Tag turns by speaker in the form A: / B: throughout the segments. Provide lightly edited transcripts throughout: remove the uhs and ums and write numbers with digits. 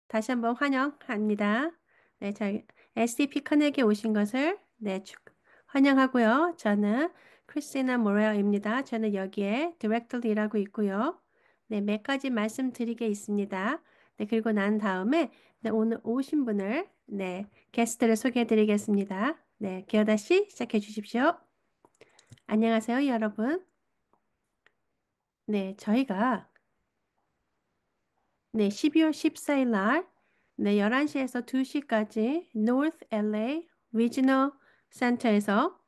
A: 다시 한번 환영합니다. 네, 저희 SDP 커넥에 오신 것을 환영하고요. 저는 크리스티나 모레어입니다. 저는 여기에 디렉터로 일하고 있고요. 네, 몇 가지 말씀드리게 있습니다. 네, 그리고 난 다음에 오늘 오신 분을 게스트를 소개해 드리겠습니다. 네, 기어다 씨 시작해 주십시오. 안녕하세요, 여러분. 네, 저희가 12월 14일 날 11시에서 2시까지 North LA Regional Center에서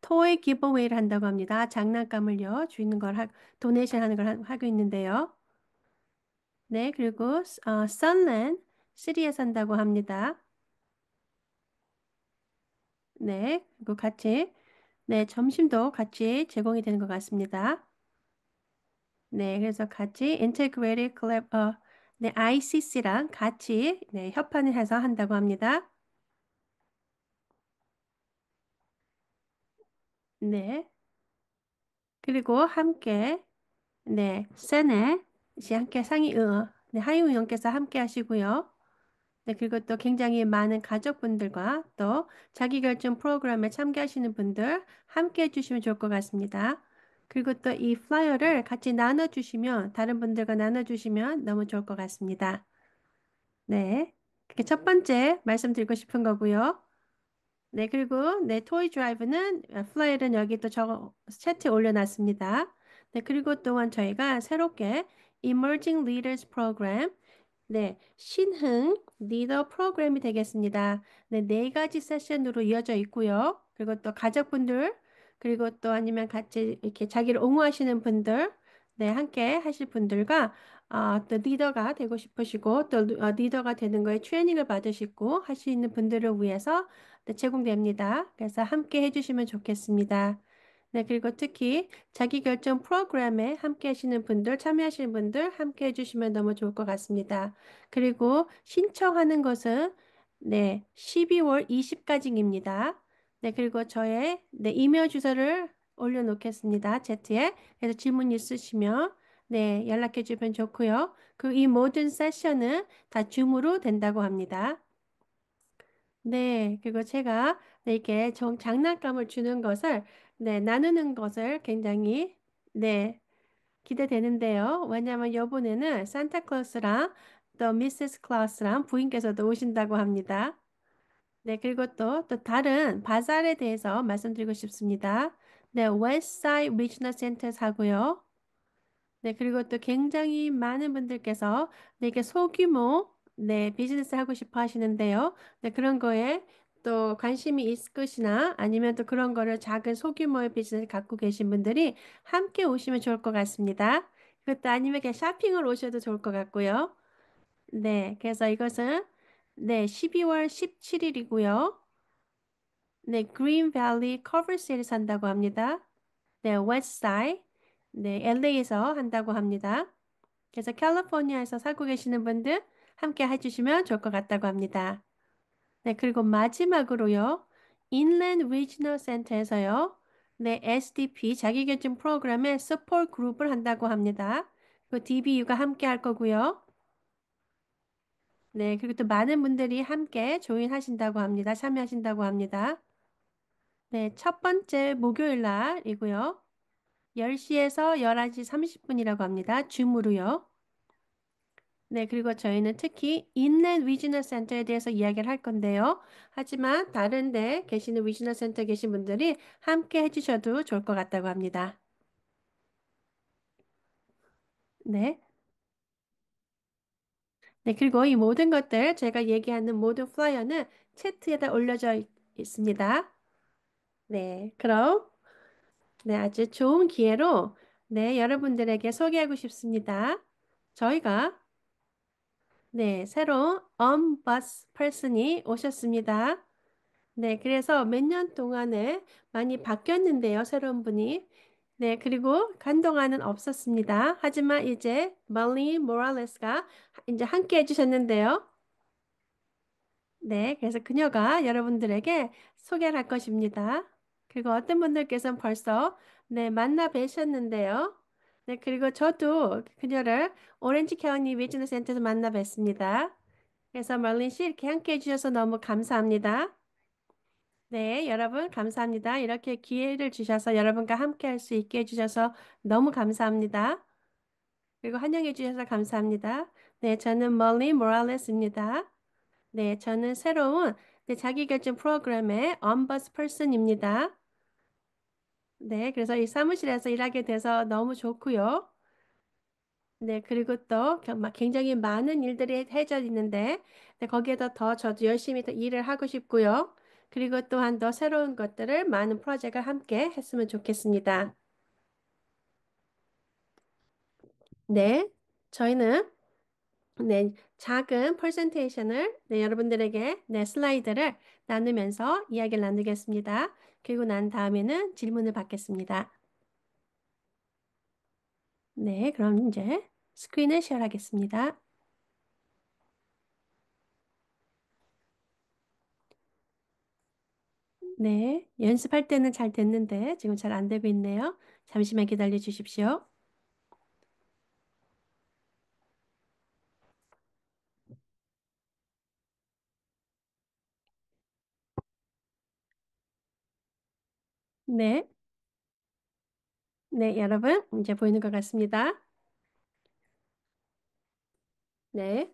A: 토이 기브웨이를 한다고 합니다. 장난감을요, 주는 걸 도네이션 하는 걸 하고 있는데요. 네, 그리고 Sunland City에서 한다고 합니다. 네, 그리고 같이 점심도 같이 제공이 되는 것 같습니다. 네, 그래서 같이 Integrated Collab, ICC랑 같이 협판을 해서 한다고 합니다. 네, 그리고 함께 세네 씨 함께 하이우영께서 함께 하시고요. 네, 그리고 또 굉장히 많은 가족분들과 또 자기결정 프로그램에 참가하시는 분들 함께 해주시면 좋을 것 같습니다. 그리고 또 이 플라이어를 같이 나눠주시면, 다른 분들과 나눠주시면 너무 좋을 것 같습니다. 네. 그게 첫 번째 말씀드리고 싶은 거고요. 네, 그리고 토이 드라이브는 플라이어는 여기 또 채트에 올려놨습니다. 네, 그리고 또한 저희가 새롭게 Emerging Leaders Program 신흥 리더 프로그램이 되겠습니다. 네 가지 세션으로 이어져 있고요. 그리고 또 가족분들, 그리고 또 아니면 같이 이렇게 자기를 옹호하시는 분들, 함께 하실 분들과 또 리더가 되고 싶으시고 또 리더가 되는 거에 트레이닝을 받으시고 할 수 있는 분들을 위해서 제공됩니다. 그래서 함께 해주시면 좋겠습니다. 네, 그리고 특히 자기결정 프로그램에 함께 하시는 분들, 참여하시는 분들 함께 해주시면 너무 좋을 것 같습니다. 그리고 신청하는 것은 12월 20까지입니다. 네, 그리고 저의 이메일 주소를 올려놓겠습니다. 채트에. 그래서 질문 있으시면 연락해 주면 좋고요. 그 이 모든 세션은 다 줌으로 된다고 합니다. 네, 그리고 제가 이렇게 장난감을 주는 것을 나누는 것을 굉장히 기대되는데요. 왜냐하면 이번에는 산타클로스랑 또 미세스 클라우스랑 부인께서도 오신다고 합니다. 네, 그리고 또 다른 바자르에 대해서 말씀드리고 싶습니다. 네, 웨스트사이드 리지널 센터 사고요. 네, 그리고 또 굉장히 많은 분들께서 이게 소규모 비즈니스 하고 싶어 하시는데요. 네, 그런 거에 또 관심이 있으시나 아니면 또 그런 거를 작은 소규모의 비즈니스 갖고 계신 분들이 함께 오시면 좋을 것 같습니다. 그것도 아니면 그냥 쇼핑을 오셔도 좋을 것 같고요. 네, 그래서 이것은 12월 17일이고요. 네, 그린 밸리 커버시를 산다고 합니다. 네, 웨스트사이드 LA에서 한다고 합니다. 그래서 캘리포니아에서 살고 계시는 분들 함께 해주시면 좋을 것 같다고 합니다. 네, 그리고 마지막으로요. 인랜드 리지널 센터에서요. SDP 자기결정 프로그램의 서포트 그룹을 한다고 합니다. 그 DBU가 함께 할 거고요. 네, 그리고 또 많은 분들이 함께 조인하신다고 합니다. 참여하신다고 합니다. 네, 첫 번째 목요일 날이고요. 10시에서 11시 30분이라고 합니다. 줌으로요. 네, 그리고 저희는 특히 인랜 위즈널 센터에 대해서 이야기를 할 건데요. 하지만 다른 데 계시는 위즈널 센터 계신 분들이 함께 해주셔도 좋을 것 같다고 합니다. 네. 네, 그리고 이 모든 것들 제가 얘기하는 모든 플라이어는 채트에다 올려져 있습니다. 네, 그럼 아주 좋은 기회로 여러분들에게 소개하고 싶습니다. 저희가 새로운 언버스 펄슨이 오셨습니다. 네, 그래서 몇 년 동안에 많이 바뀌었는데요, 새로운 분이. 네, 그리고 한동안은 없었습니다. 하지만 이제 멀리 모랄레스가 이제 함께 해주셨는데요. 네, 그래서 그녀가 여러분들에게 소개를 할 것입니다. 그리고 어떤 분들께서는 벌써 만나 뵈셨는데요. 네, 그리고 저도 그녀를 오렌지 카운티 위즈너 센터에서 만나 뵀습니다. 그래서 멀린 씨 이렇게 함께 해주셔서 너무 감사합니다. 네, 여러분 감사합니다. 이렇게 기회를 주셔서 여러분과 함께 할 수 있게 해주셔서 너무 감사합니다. 그리고 환영해 주셔서 감사합니다. 네, 저는 멀리 모랄레스입니다. 네, 저는 새로운 네, 자기결정 프로그램의 언버스 퍼슨입니다. 네, 그래서 이 사무실에서 일하게 돼서 너무 좋고요. 네, 그리고 또 굉장히 많은 일들이 해져 있는데, 네, 거기에다 더 저도 열심히 더 일을 하고 싶고요. 그리고 또한 더 새로운 것들을 많은 프로젝트를 함께 했으면 좋겠습니다. 네, 저희는 네, 작은 퍼센테이션을 네, 여러분들에게 네, 슬라이드를 나누면서 이야기를 나누겠습니다. 그리고 난 다음에는 질문을 받겠습니다. 네, 그럼 이제 스크린을 쉐어하겠습니다. 네, 연습할 때는 잘 됐는데 지금 잘 안 되고 있네요. 잠시만 기다려 주십시오. 네, 네, 여러분 이제 보이는 것 같습니다. 네,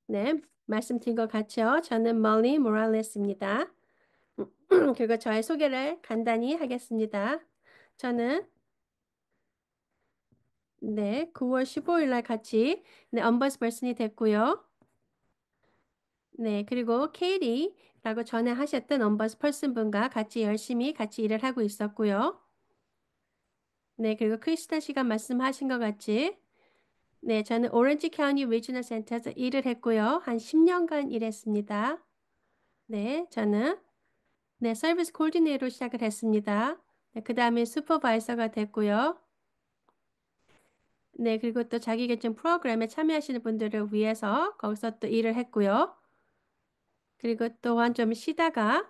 A: 네, 말씀드린 것 같죠? 저는 멀리 모랄레스입니다. 그리고 저의 소개를 간단히 하겠습니다. 저는 네, 9월 15일 날 같이 네, 언버스 벌슨이 됐고요. 네, 그리고 케이리라고 전에 하셨던 언버스 펄슨 분과 같이 열심히 같이 일을 하고 있었고요. 네, 그리고 크리스타 씨가 말씀하신 것 같이 네, 저는 오렌지 카운티 리지널 센터에서 일을 했고요. 한 10년간 일했습니다. 네, 저는 네, 서비스 코디네이터로 시작을 했습니다. 네, 그 다음에 슈퍼바이서가 됐고요. 네, 그리고 또 자기계증 프로그램에 참여하시는 분들을 위해서 거기서 또 일을 했고요. 그리고 또한 좀 쉬다가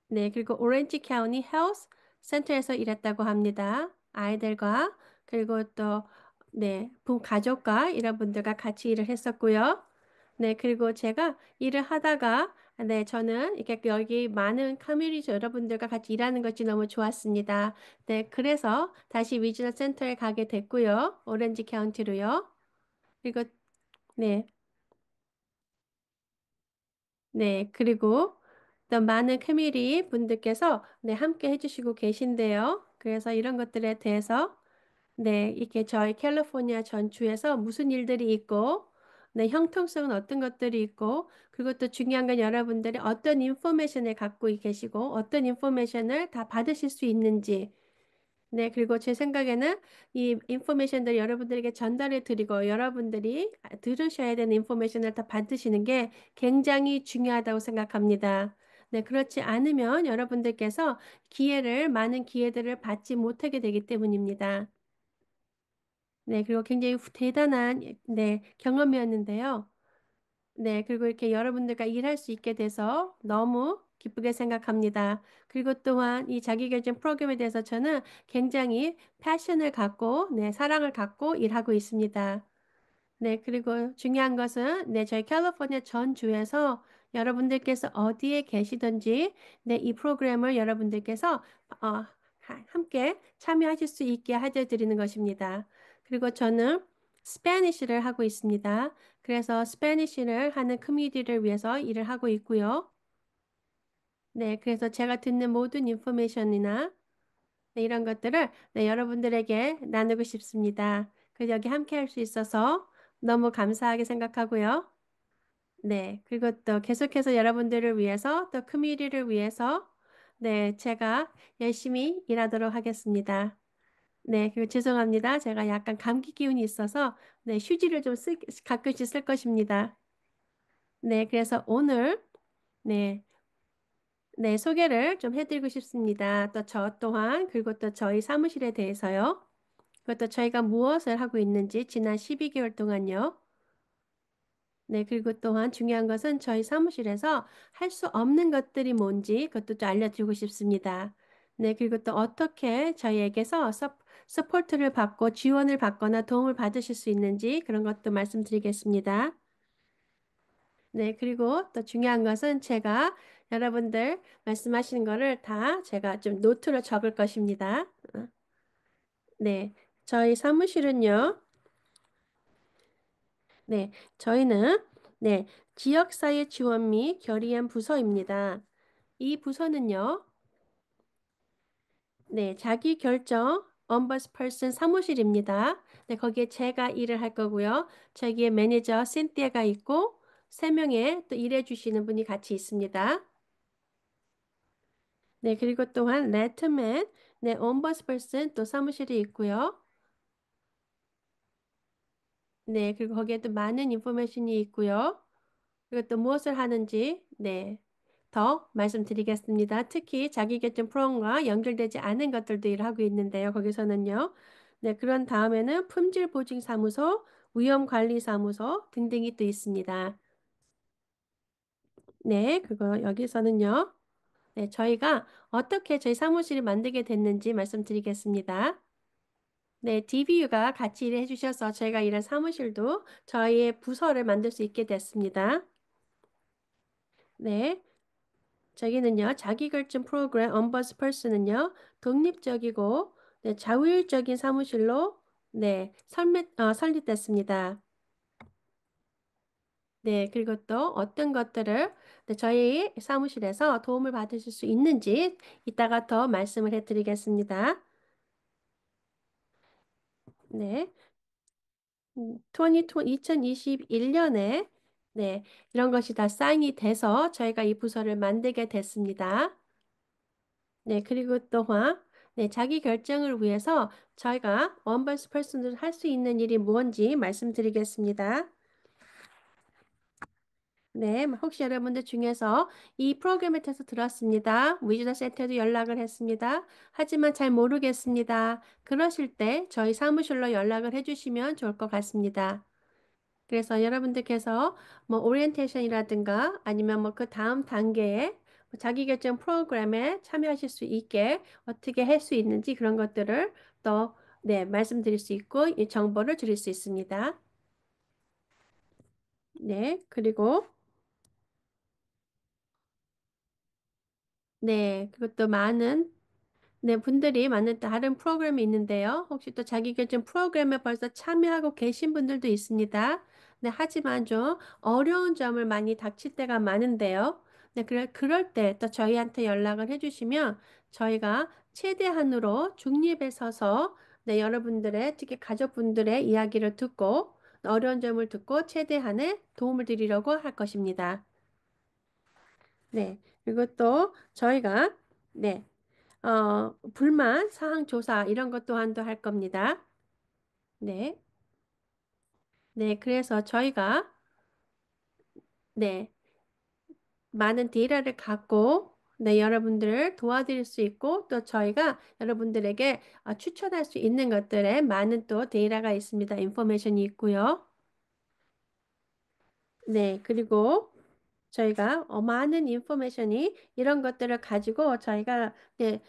A: 네, 그리고 오렌지 카운티 헬스 센터에서 일했다고 합니다. 아이들과 그리고 또 네, 부 가족과 이런 분들과 같이 일을 했었고요. 네, 그리고 제가 일을 하다가 네, 저는 이렇게 여기 많은 커뮤니티 여러분들과 같이 일하는 것이 너무 좋았습니다. 네, 그래서 다시 위즈널 센터에 가게 됐고요. 오렌지 카운티로요. 그리고 네, 네, 그리고 또 많은 커뮤니티 분들께서 네, 함께 해주시고 계신데요. 그래서 이런 것들에 대해서 네, 이렇게 저희 캘리포니아 전주에서 무슨 일들이 있고, 네, 형통성은 어떤 것들이 있고, 그리고 또 중요한 건 여러분들이 어떤 인포메이션을 갖고 계시고, 어떤 인포메이션을 다 받으실 수 있는지, 네, 그리고 제 생각에는 이 인포메이션들 여러분들에게 전달해 드리고 여러분들이 들으셔야 되는 인포메이션을 다 받으시는 게 굉장히 중요하다고 생각합니다. 네, 그렇지 않으면 여러분들께서 많은 기회들을 받지 못하게 되기 때문입니다. 네, 그리고 굉장히 대단한 네, 경험이었는데요. 네, 그리고 이렇게 여러분들과 일할 수 있게 돼서 너무 기쁘게 생각합니다. 그리고 또한 이 자기결정 프로그램에 대해서 저는 굉장히 패션을 갖고, 네, 사랑을 갖고 일하고 있습니다. 네, 그리고 중요한 것은, 네, 저희 캘리포니아 전 주에서 여러분들께서 어디에 계시든지, 네, 이 프로그램을 여러분들께서, 함께 참여하실 수 있게 해드리는 것입니다. 그리고 저는 스페니쉬를 하고 있습니다. 그래서 스페니쉬를 하는 커뮤니티를 위해서 일을 하고 있고요. 네, 그래서 제가 듣는 모든 인포메이션이나 네, 이런 것들을 네, 여러분들에게 나누고 싶습니다. 그래서 여기 함께 할 수 있어서 너무 감사하게 생각하고요. 네, 그리고 또 계속해서 여러분들을 위해서 또 커뮤니티를 위해서 네, 제가 열심히 일하도록 하겠습니다. 네, 그리고 죄송합니다. 제가 약간 감기 기운이 있어서 네, 휴지를 가끔씩 쓸 것입니다. 네, 그래서 오늘 네, 네, 소개를 좀 해드리고 싶습니다. 또 저 또한 그리고 또 저희 사무실에 대해서요. 그것도 저희가 무엇을 하고 있는지 지난 12개월 동안요. 네, 그리고 또한 중요한 것은 저희 사무실에서 할 수 없는 것들이 뭔지 그것도 좀 알려드리고 싶습니다. 네, 그리고 또 어떻게 저희에게서 서포트를 받고 지원을 받거나 도움을 받으실 수 있는지 그런 것도 말씀드리겠습니다. 네, 그리고 또 중요한 것은 제가 여러분들 말씀하시는 거를 다 제가 좀 노트로 적을 것입니다. 네, 저희 사무실은요, 네, 저희는, 네, 지역사회 지원 및 결의안 부서입니다. 이 부서는요, 네, 자기 결정 엄버스펄슨 사무실입니다. 네, 거기에 제가 일을 할 거고요. 저기에 매니저 신티아가 있고, 세 명의 또 일해 주시는 분이 같이 있습니다. 네, 그리고 또한 레트맨, 네, 엄버스펄슨 또 사무실이 있고요. 네, 그리고 거기에 또 많은 인포메이션이 있고요. 그리고 또 무엇을 하는지, 네, 더 말씀드리겠습니다. 특히 자기결정 프로그램과 연결되지 않은 것들도 일하고 있는데요. 거기서는요. 네, 그런 다음에는 품질보증사무소, 위험관리사무소 등등이 또 있습니다. 네, 그거 여기서는요. 네, 저희가 어떻게 저희 사무실을 만들게 됐는지 말씀드리겠습니다. 네, DBU가 같이 일해 주셔서 저희가 일한 사무실도 저희의 부서를 만들 수 있게 됐습니다. 네, 저기는요, 자기결정 프로그램 엄버스펄스는요, 독립적이고 네, 자율적인 사무실로 네, 설립됐습니다. 네, 그리고 또 어떤 것들을 네, 저희 사무실에서 도움을 받으실 수 있는지 이따가 더 말씀을 해드리겠습니다. 네, 2021년에 네, 이런 것이 다 사인이 돼서 저희가 이 부서를 만들게 됐습니다. 네, 그리고 또한 네, 자기 결정을 위해서 저희가 원버스 퍼슨으로 할 수 있는 일이 무엇인지 말씀드리겠습니다. 네, 혹시 여러분들 중에서 이 프로그램에 대해서 들었습니다. 위즈더 센터에도 연락을 했습니다. 하지만 잘 모르겠습니다. 그러실 때 저희 사무실로 연락을 해주시면 좋을 것 같습니다. 그래서 여러분들께서 뭐 오리엔테이션이라든가 아니면 뭐 그 다음 단계에 뭐 자기결정 프로그램에 참여하실 수 있게 어떻게 할 수 있는지 그런 것들을 또 네, 말씀드릴 수 있고 이 정보를 드릴 수 있습니다. 네, 그리고 네, 그것도 많은 네, 분들이 많은 다른 프로그램이 있는데요. 혹시 또 자기결정 프로그램에 벌써 참여하고 계신 분들도 있습니다. 네, 하지만 좀 어려운 점을 많이 닥칠 때가 많은데요. 네, 그럴 때 또 저희한테 연락을 해주시면 저희가 최대한으로 중립에 서서 네, 여러분들의 특히 가족분들의 이야기를 듣고 어려운 점을 듣고 최대한의 도움을 드리려고 할 것입니다. 네, 그리고 또 저희가 네, 불만 사항 조사 이런 것 또한도 할 겁니다. 네. 네, 그래서 저희가 네, 많은 데이터를 갖고 네, 여러분들을 도와드릴 수 있고 또 저희가 여러분들에게 추천할 수 있는 것들에 많은 또 데이터가 있습니다. 인포메이션이 있고요. 네, 그리고 저희가 많은 인포메이션이 이런 것들을 가지고 저희가 네,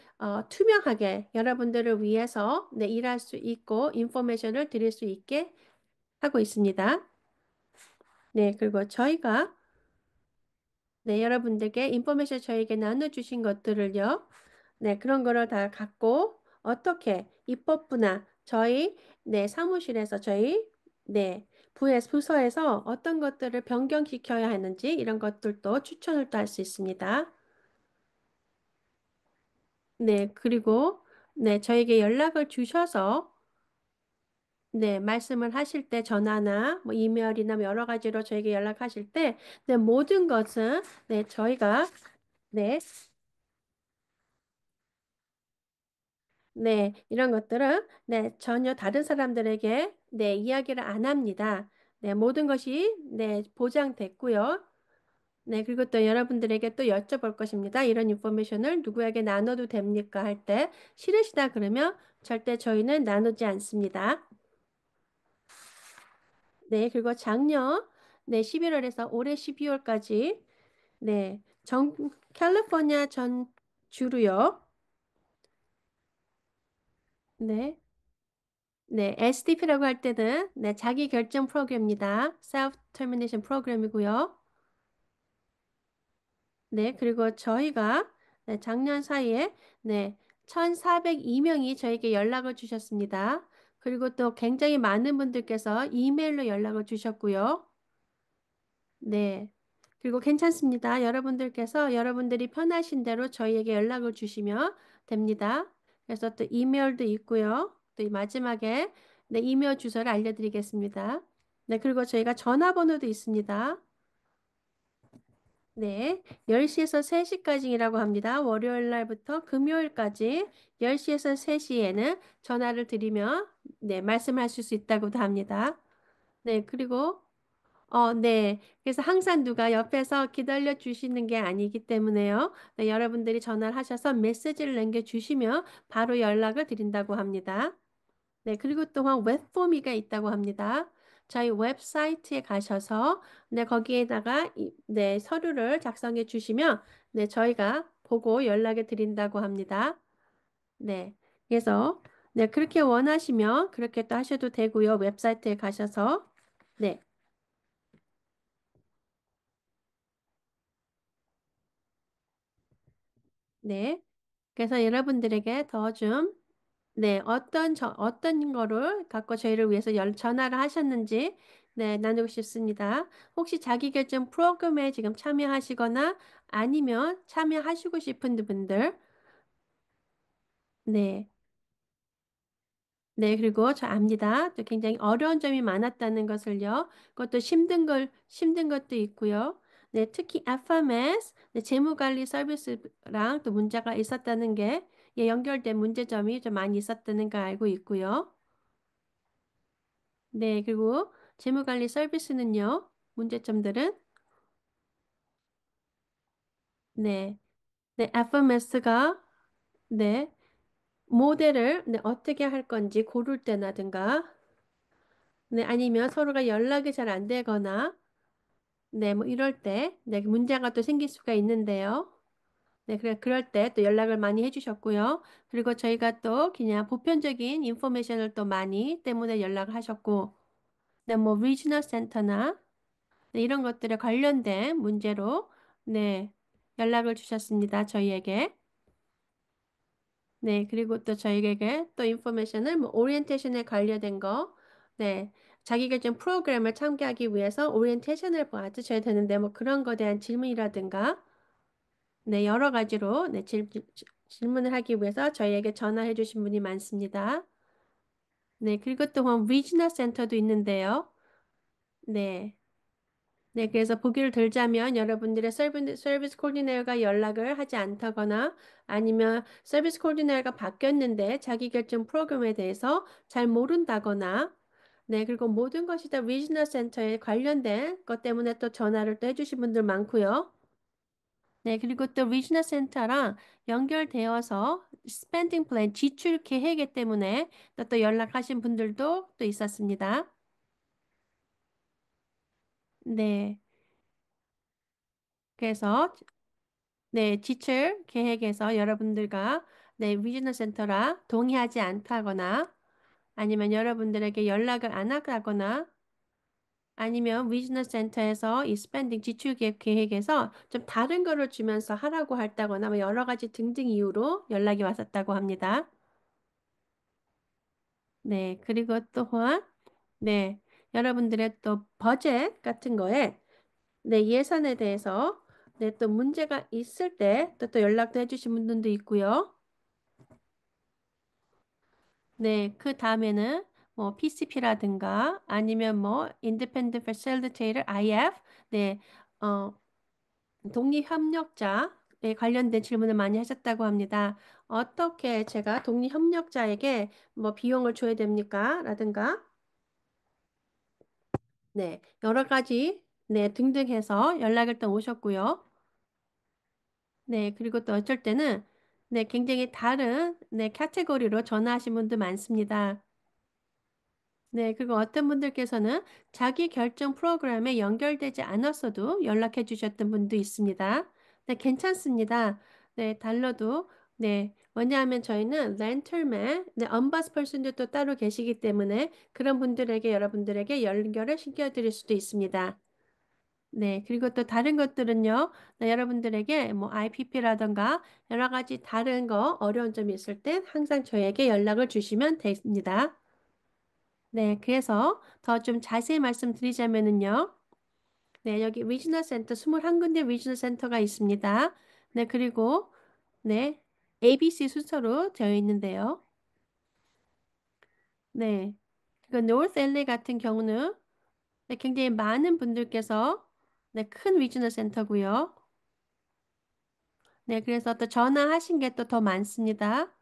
A: 투명하게 여러분들을 위해서 네, 일할 수 있고 인포메이션을 드릴 수 있게 하고 있습니다. 네, 그리고 저희가 네, 여러분들께 인포메이션 저에게 나눠주신 것들을요. 네, 그런 거를 다 갖고 어떻게 입법부나 저희 네, 사무실에서 저희 네, 부서에서 어떤 것들을 변경시켜야 하는지 이런 것들도 추천을 또 할 수 있습니다. 네, 그리고 네, 저에게 연락을 주셔서 네, 말씀을 하실 때 전화나 뭐 이메일이나 뭐 여러 가지로 저에게 연락하실 때 네, 모든 것은 네, 저희가 네, 네, 이런 것들은 네, 전혀 다른 사람들에게 네, 이야기를 안 합니다. 네, 모든 것이 네, 보장됐고요. 네, 그리고 또 여러분들에게 또 여쭤볼 것입니다. 이런 인포메이션을 누구에게 나눠도 됩니까? 할 때 싫으시다 그러면 절대 저희는 나누지 않습니다. 네, 그리고 작년 네, 11월에서 올해 12월까지 네, 캘리포니아 전 주로요. 네. 네, STP라고 할 때는 네, 자기 결정 프로그램입니다. Self Termination 프로그램이고요. 네, 그리고 저희가 네, 작년 사이에 네, 1,402명이 저에게 연락을 주셨습니다. 그리고 또 굉장히 많은 분들께서 이메일로 연락을 주셨고요. 네. 그리고 괜찮습니다. 여러분들께서 여러분들이 편하신 대로 저희에게 연락을 주시면 됩니다. 그래서 또 이메일도 있고요. 또 이 마지막에 네, 이메일 주소를 알려드리겠습니다. 네, 그리고 저희가 전화번호도 있습니다. 네, 10시에서 3시까지라고 합니다. 월요일 날부터 금요일까지 10시에서 3시에는 전화를 드리면 네, 말씀하실 수 있다고도 합니다. 네, 그리고 네. 그래서 항상 누가 옆에서 기다려 주시는 게 아니기 때문에요. 네, 여러분들이 전화를 하셔서 메시지를 남겨주시면 바로 연락을 드린다고 합니다. 네, 그리고 또한 웹포미가 있다고 합니다. 저희 웹사이트에 가셔서 네, 거기에다가 네, 서류를 작성해 주시면 네, 저희가 보고 연락을 드린다고 합니다. 네. 그래서 네, 그렇게 원하시면 그렇게 또 하셔도 되고요. 웹사이트에 가셔서 네. 네. 그래서 여러분들에게 더 좀, 네, 어떤 거를 갖고 저희를 위해서 전화를 하셨는지, 네, 나누고 싶습니다. 혹시 자기결정 프로그램에 지금 참여하시거나 아니면 참여하시고 싶은 분들, 네, 네, 그리고 저 압니다. 또 굉장히 어려운 점이 많았다는 것을요. 그것도 힘든 것도 있고요. 네, 특히 FMS, 네, 재무관리 서비스랑 또 문제가 있었다는 게 예, 연결된 문제점이 좀 많이 있었다는 걸 알고 있고요. 네, 그리고 재무관리 서비스는요, 문제점들은 네, 네, FMS가 네, 모델을 네, 어떻게 할 건지 고를 때나든가 네, 아니면 서로가 연락이 잘 안 되거나 네, 뭐 이럴 때, 네, 문제가 또 생길 수가 있는데요. 네, 그럴 때 또 연락을 많이 해주셨고요. 그리고 저희가 또 그냥 보편적인 인포메이션을 또 많이 때문에 연락을 하셨고, 네, 뭐 리지널 센터나 네, 이런 것들에 관련된 문제로 네, 연락을 주셨습니다. 저희에게. 네, 그리고 또 저희에게 또 인포메이션을 뭐 오리엔테이션에 관련된 거, 네, 자기결정 프로그램을 참가하기 위해서 오리엔테이션을 받으셔야 되는데 뭐 그런 거에 대한 질문이라든가 네, 여러 가지로 네, 질문을 하기 위해서 저희에게 전화해 주신 분이 많습니다. 네, 그리고 또한 리지널 센터도 있는데요. 네. 네, 그래서 보기를 들자면 여러분들의 서비스 코디네이터가 연락을 하지 않다거나 아니면 서비스 코디네이터가 바뀌었는데 자기결정 프로그램에 대해서 잘 모른다거나 네, 그리고 모든 것이 다 리지널 센터에 관련된 것 때문에 또 전화를 또 해주신 분들 많고요. 네, 그리고 또 리지널 센터랑 연결되어서 스펜딩 플랜 지출 계획에 때문에 또 연락하신 분들도 또 있었습니다. 네, 그래서 네, 지출 계획에서 여러분들과 네, 리지널 센터랑 동의하지 않다거나 아니면 여러분들에게 연락을 안 하거나 아니면 리지널 센터에서 이 스펜딩 지출 계획에서 좀 다른 거를 주면서 하라고 했다거나 뭐 여러 가지 등등 이유로 연락이 왔었다고 합니다. 네, 그리고 또한 네, 여러분들의 또 버젯 같은 거에 네, 예산에 대해서 네, 또 문제가 있을 때 또 연락도 해주신 분들도 있고요. 네, 그 다음에는 뭐 PCP라든가 아니면 뭐 Independent Facilitator IF 네, 어, 독립협력자에 관련된 질문을 많이 하셨다고 합니다. 어떻게 제가 독립협력자에게 뭐 비용을 줘야 됩니까? 라든가 네, 여러 가지 네, 등등 해서 연락을 또 오셨고요. 네, 그리고 또 어쩔 때는 네, 굉장히 다른 네, 카테고리로 전화하신 분도 많습니다. 네, 그리고 어떤 분들께서는 자기 결정 프로그램에 연결되지 않았어도 연락해 주셨던 분도 있습니다. 네, 괜찮습니다. 네, 달러도 네. 왜냐하면 저희는 렌털맨, 네, 언버스 퍼슨도 또 따로 계시기 때문에 그런 분들에게 여러분들에게 연결을 시켜드릴 수도 있습니다. 네. 그리고 또 다른 것들은요. 네, 여러분들에게 뭐 IPP라던가 여러 가지 다른 거 어려운 점이 있을 땐 항상 저에게 연락을 주시면 됩니다. 네. 그래서 더 좀 자세히 말씀드리자면은요. 네. 여기 리지널 센터 21군데 리지널 센터가 있습니다. 네. 그리고 네. ABC 순서로 되어 있는데요. 네. 그 노스 LA 같은 경우는 네, 굉장히 많은 분들께서 네, 큰 리지널 센터고요. 네, 그래서 또 전화하신 게 또 더 많습니다.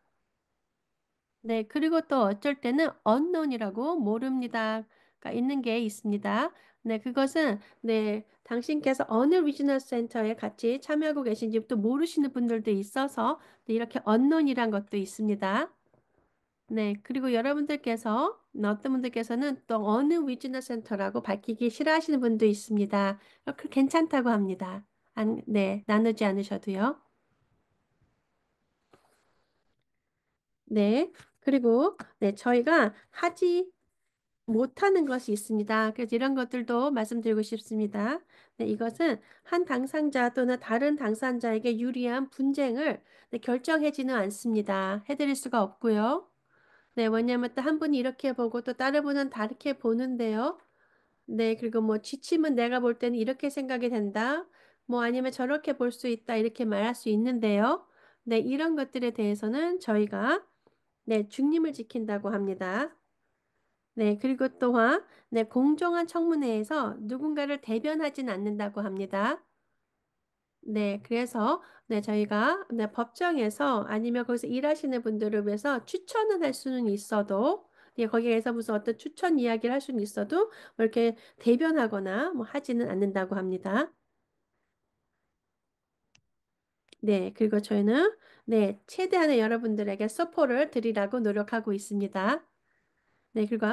A: 네, 그리고 또 어쩔 때는 unknown이라고 모릅니다가 있는 게 있습니다. 네, 그것은 네, 당신께서 어느 리지널 센터에 같이 참여하고 계신지 또 모르시는 분들도 있어서 네, 이렇게 unknown이란 것도 있습니다. 네, 그리고 여러분들께서 어떤 분들께서는 또 어느 리지널 센터라고 밝히기 싫어하시는 분도 있습니다. 그 괜찮다고 합니다. 네, 나누지 않으셔도요. 네, 그리고 네, 저희가 하지 못하는 것이 있습니다. 그래서 이런 것들도 말씀드리고 싶습니다. 네, 이것은 한 당사자 또는 다른 당사자에게 유리한 분쟁을 네, 결정하지는 않습니다. 해드릴 수가 없고요. 네, 왜냐면 또 한 분이 이렇게 보고 또 다른 분은 다르게 보는데요. 네, 그리고 뭐 지침은 내가 볼 때는 이렇게 생각이 된다. 뭐 아니면 저렇게 볼 수 있다. 이렇게 말할 수 있는데요. 네, 이런 것들에 대해서는 저희가 네, 중립을 지킨다고 합니다. 네, 그리고 또한 네, 공정한 청문회에서 누군가를 대변하진 않는다고 합니다. 네, 그래서 네, 저희가 네, 법정에서 아니면 거기서 일하시는 분들을 위해서 추천은 할 수는 있어도 네, 거기에서 무슨 어떤 추천 이야기를 할 수는 있어도 뭐 이렇게 대변하거나 뭐 하지는 않는다고 합니다. 네, 그리고 저희는 네, 최대한의 여러분들에게 서포를 드리라고 노력하고 있습니다. 네, 그리고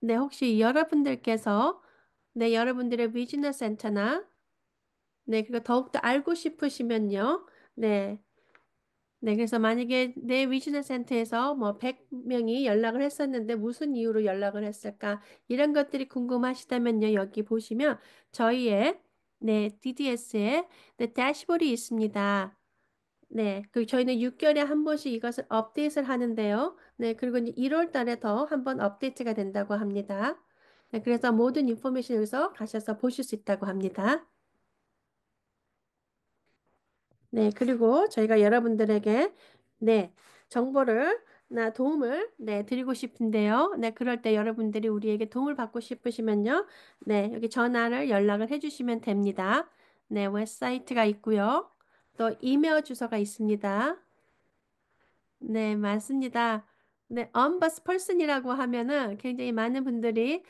A: 네, 혹시 여러분들께서 네, 여러분들의 비즈니스 센터나 네, 그리고 더욱더 알고 싶으시면요. 네. 네, 그래서 만약에 내 위즈널 센터에서 뭐 100명이 연락을 했었는데 무슨 이유로 연락을 했을까? 이런 것들이 궁금하시다면요. 여기 보시면 저희의 네, DDS에 네, 대시보드이 있습니다. 네, 그 저희는 6개월에 한 번씩 이것을 업데이트를 하는데요. 네, 그리고 이제 1월 달에 더 한 번 업데이트가 된다고 합니다. 네, 그래서 모든 인포메이션 여기서 가셔서 보실 수 있다고 합니다. 네, 그리고 저희가 여러분들에게 네, 정보를 나 도움을 네, 드리고 싶은데요. 네, 그럴 때 여러분들이 우리에게 도움을 받고 싶으시면요. 네, 여기 전화를 연락을 해 주시면 됩니다. 네, 웹사이트가 있고요. 또 이메일 주소가 있습니다. 네, 맞습니다. 네, 언버스 펄슨이라고 하면은 굉장히 많은 분들이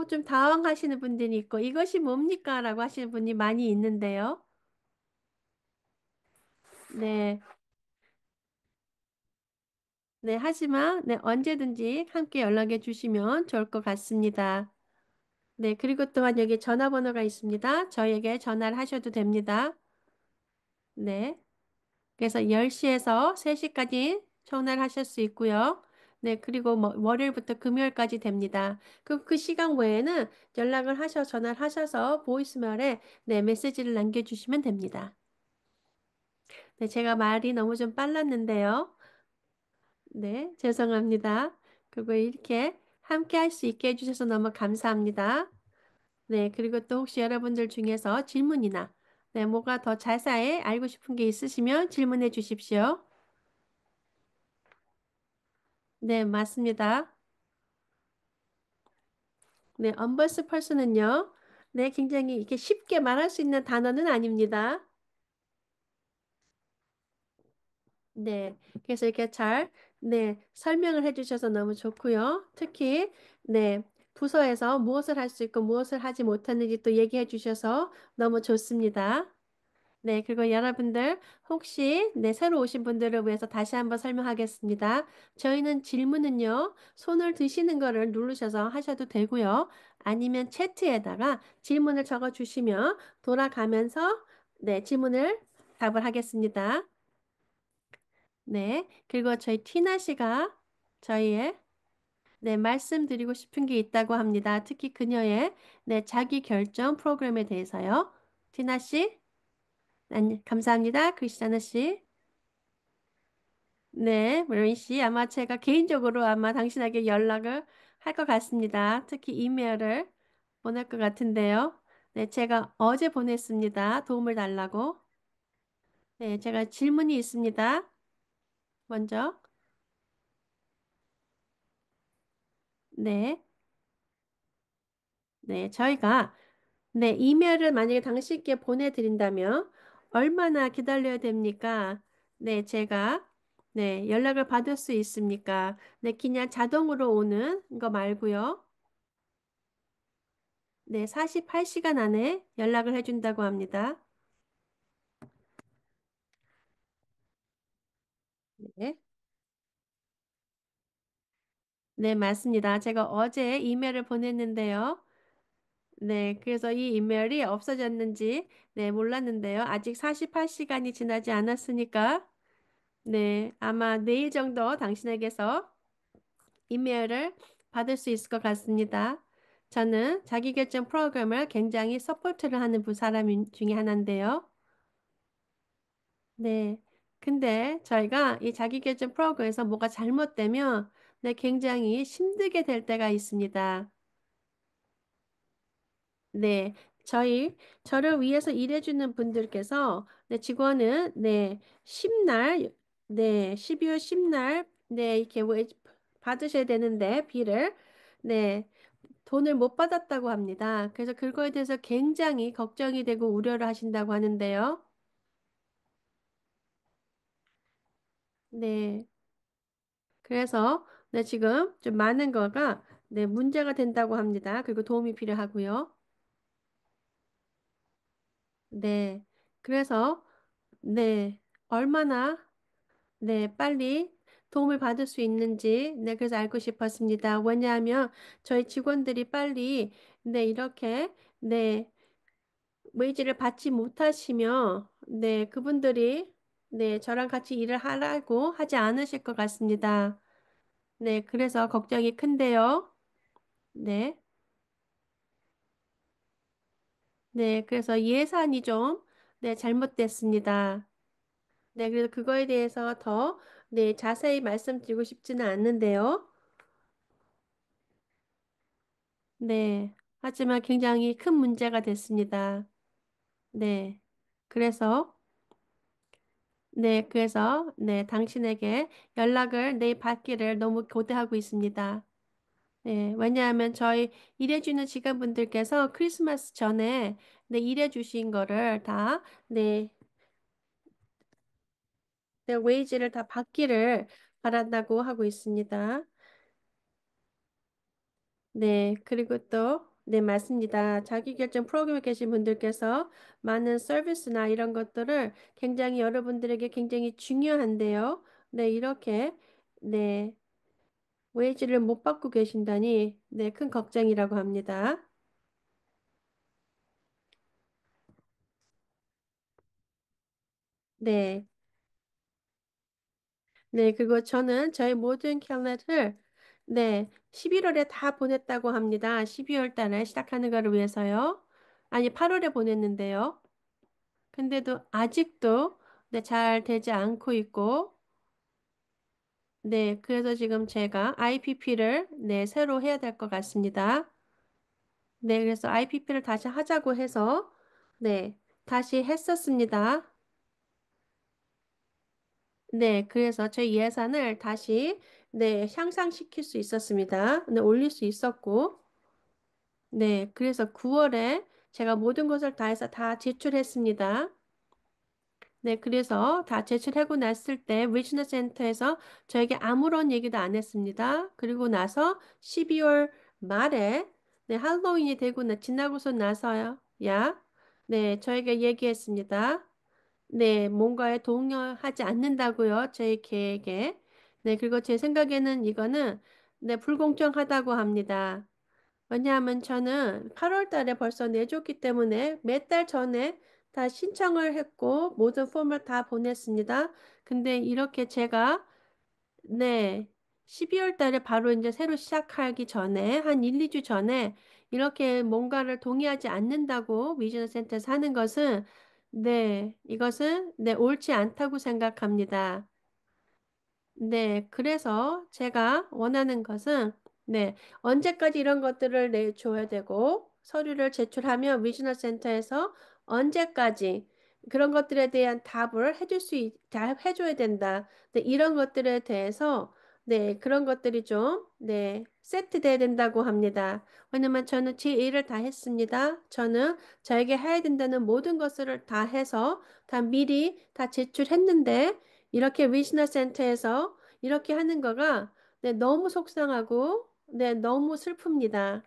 A: 좀 당황하시는 분들이 있고 이것이 뭡니까? 라고 하시는 분이 많이 있는데요. 네. 네, 하지만 네, 언제든지 함께 연락해 주시면 좋을 것 같습니다. 네, 그리고 또한 여기 전화번호가 있습니다. 저희에게 전화를 하셔도 됩니다. 네, 그래서 10시에서 3시까지 전화를 하실 수 있고요. 네, 그리고 뭐 월요일부터 금요일까지 됩니다. 그 시간 외에는 연락을 전화를 하셔서 보이스메일에 네, 메시지를 남겨주시면 됩니다. 네, 제가 말이 너무 좀 빨랐는데요. 네, 죄송합니다. 그리고 이렇게 함께 할 수 있게 해주셔서 너무 감사합니다. 네, 그리고 또 혹시 여러분들 중에서 질문이나 네, 뭐가 더 자세히 알고 싶은 게 있으시면 질문해 주십시오. 네, 맞습니다. 네, 언버스 펄슨은요. 네, 굉장히 이렇게 쉽게 말할 수 있는 단어는 아닙니다. 네, 그래서 이렇게 네, 설명을 해주셔서 너무 좋고요. 특히, 네, 부서에서 무엇을 할 수 있고 무엇을 하지 못하는지 또 얘기해 주셔서 너무 좋습니다. 네, 그리고 여러분들 혹시 네, 새로 오신 분들을 위해서 다시 한번 설명하겠습니다. 저희는 질문은요, 손을 드시는 거를 누르셔서 하셔도 되고요. 아니면 채트에다가 질문을 적어 주시면 돌아가면서 네, 질문을 답을 하겠습니다. 네. 그리고 저희 티나 씨가 저희의 네, 말씀드리고 싶은 게 있다고 합니다. 특히 그녀의 네, 자기 결정 프로그램에 대해서요. 티나 씨, 감사합니다. 크리스티아나 씨. 네, 브로인 씨, 아마 제가 개인적으로 아마 당신에게 연락을 할 것 같습니다. 특히 이메일을 보낼 것 같은데요. 네, 제가 어제 보냈습니다. 도움을 달라고. 네, 제가 질문이 있습니다. 먼저, 네, 네, 저희가 네, 이메일을 만약에 당신께 보내드린다면 얼마나 기다려야 됩니까? 네, 제가 네, 연락을 받을 수 있습니까? 네, 그냥 자동으로 오는 거 말고요. 네, 48시간 안에 연락을 해준다고 합니다. 네, 네, 맞습니다. 제가 어제 이메일을 보냈는데요. 네, 그래서 이 이메일이 없어졌는지 네, 몰랐는데요. 아직 48시간이 지나지 않았으니까 네, 아마 내일 정도 당신에게서 이메일을 받을 수 있을 것 같습니다. 저는 자기결정 프로그램을 굉장히 서포트를 하는 사람 중에 하나인데요. 네. 근데 저희가 이 자기결정 프로그램에서 뭐가 잘못되면 네, 굉장히 힘들게 될 때가 있습니다. 네. 저를 위해서 일해주는 분들께서 네, 직원은 네, 10날, 네, 12월 10날, 네, 이렇게 받으셔야 되는데, 비를, 네, 돈을 못 받았다고 합니다. 그래서 그거에 대해서 굉장히 걱정이 되고 우려를 하신다고 하는데요. 네. 그래서 네, 지금 좀 많은 거가 네, 문제가 된다고 합니다. 그리고 도움이 필요하고요. 네. 그래서 네. 얼마나 네, 빨리 도움을 받을 수 있는지 네, 그래서 알고 싶었습니다. 왜냐하면 저희 직원들이 빨리 네, 이렇게 네, 웨이지를 받지 못하시면 네, 그분들이 네, 저랑 같이 일을 하라고 하지 않으실 것 같습니다. 네, 그래서 걱정이 큰데요. 네. 네, 그래서 예산이 좀 네, 잘못됐습니다. 네, 그래서 그거에 대해서 더 네, 자세히 말씀드리고 싶지는 않는데요. 네. 하지만 굉장히 큰 문제가 됐습니다. 네. 그래서 네, 당신에게 연락을 내일 받기를 너무 고대하고 있습니다. 네, 왜냐하면 저희 일해주는 직원분들께서 크리스마스 전에 네, 일해주신 거를 다 네, 네, 웨이지를 다 받기를 바란다고 하고 있습니다. 네, 그리고 또, 네, 맞습니다. 자기결정 프로그램에 계신 분들께서 많은 서비스나 이런 것들을 굉장히 여러분들에게 굉장히 중요한데요. 네, 이렇게, 네, 웨이지를 못 받고 계신다니, 네, 큰 걱정이라고 합니다. 네, 네, 그리고 저는 저희 모든 캘넷을, 네, 11월에 다 보냈다고 합니다. 12월 달에 시작하는 거를 위해서요. 아니, 8월에 보냈는데요. 근데도 아직도 네, 잘 되지 않고 있고, 네, 그래서 지금 제가 IPP를 네, 새로 해야 될 것 같습니다. 네, 그래서 IPP를 다시 하자고 해서 네, 다시 했었습니다. 네, 그래서 제 예산을 다시 네, 향상시킬 수 있었습니다. 네, 올릴 수 있었고, 네, 그래서 9월에 제가 모든 것을 다해서 다 제출했습니다. 네, 그래서 다 제출하고 났을 때 위즈너 센터에서 저에게 아무런 얘기도 안 했습니다. 그리고 나서 12월 말에 네, 할로윈이 되고 지나고서 나서야 네, 저에게 얘기했습니다. 네, 뭔가에 동요하지 않는다고요. 제 계획에. 네, 그리고 제 생각에는 이거는 네, 불공정하다고 합니다. 왜냐하면 저는 8월 달에 벌써 내줬기 때문에 몇 달 전에 다 신청을 했고 모든 폼을 다 보냈습니다. 근데 이렇게 제가 네 12월 달에 바로 이제 새로 시작하기 전에 한 1, 2주 전에 이렇게 뭔가를 동의하지 않는다고 위즈너 센터에서 하는 것은 네 이것은 네 옳지 않다고 생각합니다. 네, 그래서 제가 원하는 것은, 네, 언제까지 이런 것들을 내줘야 되고, 서류를 제출하면 위즈너 센터에서 언제까지 그런 것들에 대한 답을 다 해줘야 된다. 네, 이런 것들에 대해서, 네, 그런 것들이 좀, 네, 세트돼야 된다고 합니다. 왜냐면 저는 제 일을 다 했습니다. 저는 저에게 해야 된다는 모든 것을 다 해서 다 미리 다 제출했는데, 이렇게 위즈너 센터에서 이렇게 하는 거가 네, 너무 속상하고 네, 너무 슬픕니다.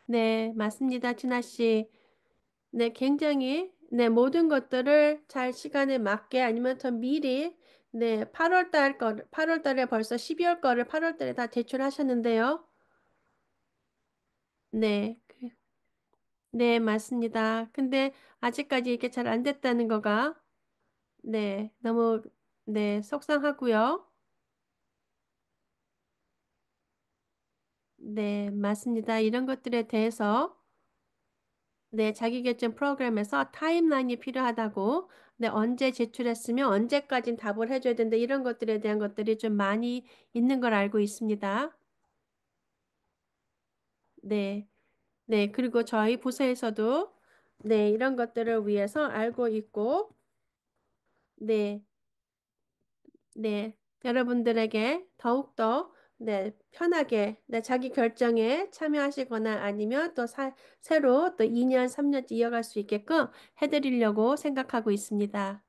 A: 네, 맞습니다. 진아 씨. 네, 굉장히 네, 모든 것들을 잘 시간에 맞게 아니면 더 미리 네, 8월 달에 벌써 12월 거를 8월 달에 다 제출하셨는데요. 네. 네, 맞습니다. 근데 아직까지 이게 잘 안 됐다는 거가 네, 너무 네, 속상하고요. 네, 맞습니다. 이런 것들에 대해서 네, 자기계증 프로그램에서 타임라인이 필요하다고, 네, 언제 제출했으면 언제까진 답을 해줘야 된다. 이런 것들에 대한 것들이 좀 많이 있는 걸 알고 있습니다. 네, 네, 그리고 저희 부서에서도 네, 이런 것들을 위해서 알고 있고, 네, 네, 여러분들에게 더욱더 네, 편하게 네, 자기 결정에 참여하시거나 아니면 또 새로 또 2년, 3년째 이어갈 수 있게끔 해드리려고 생각하고 있습니다.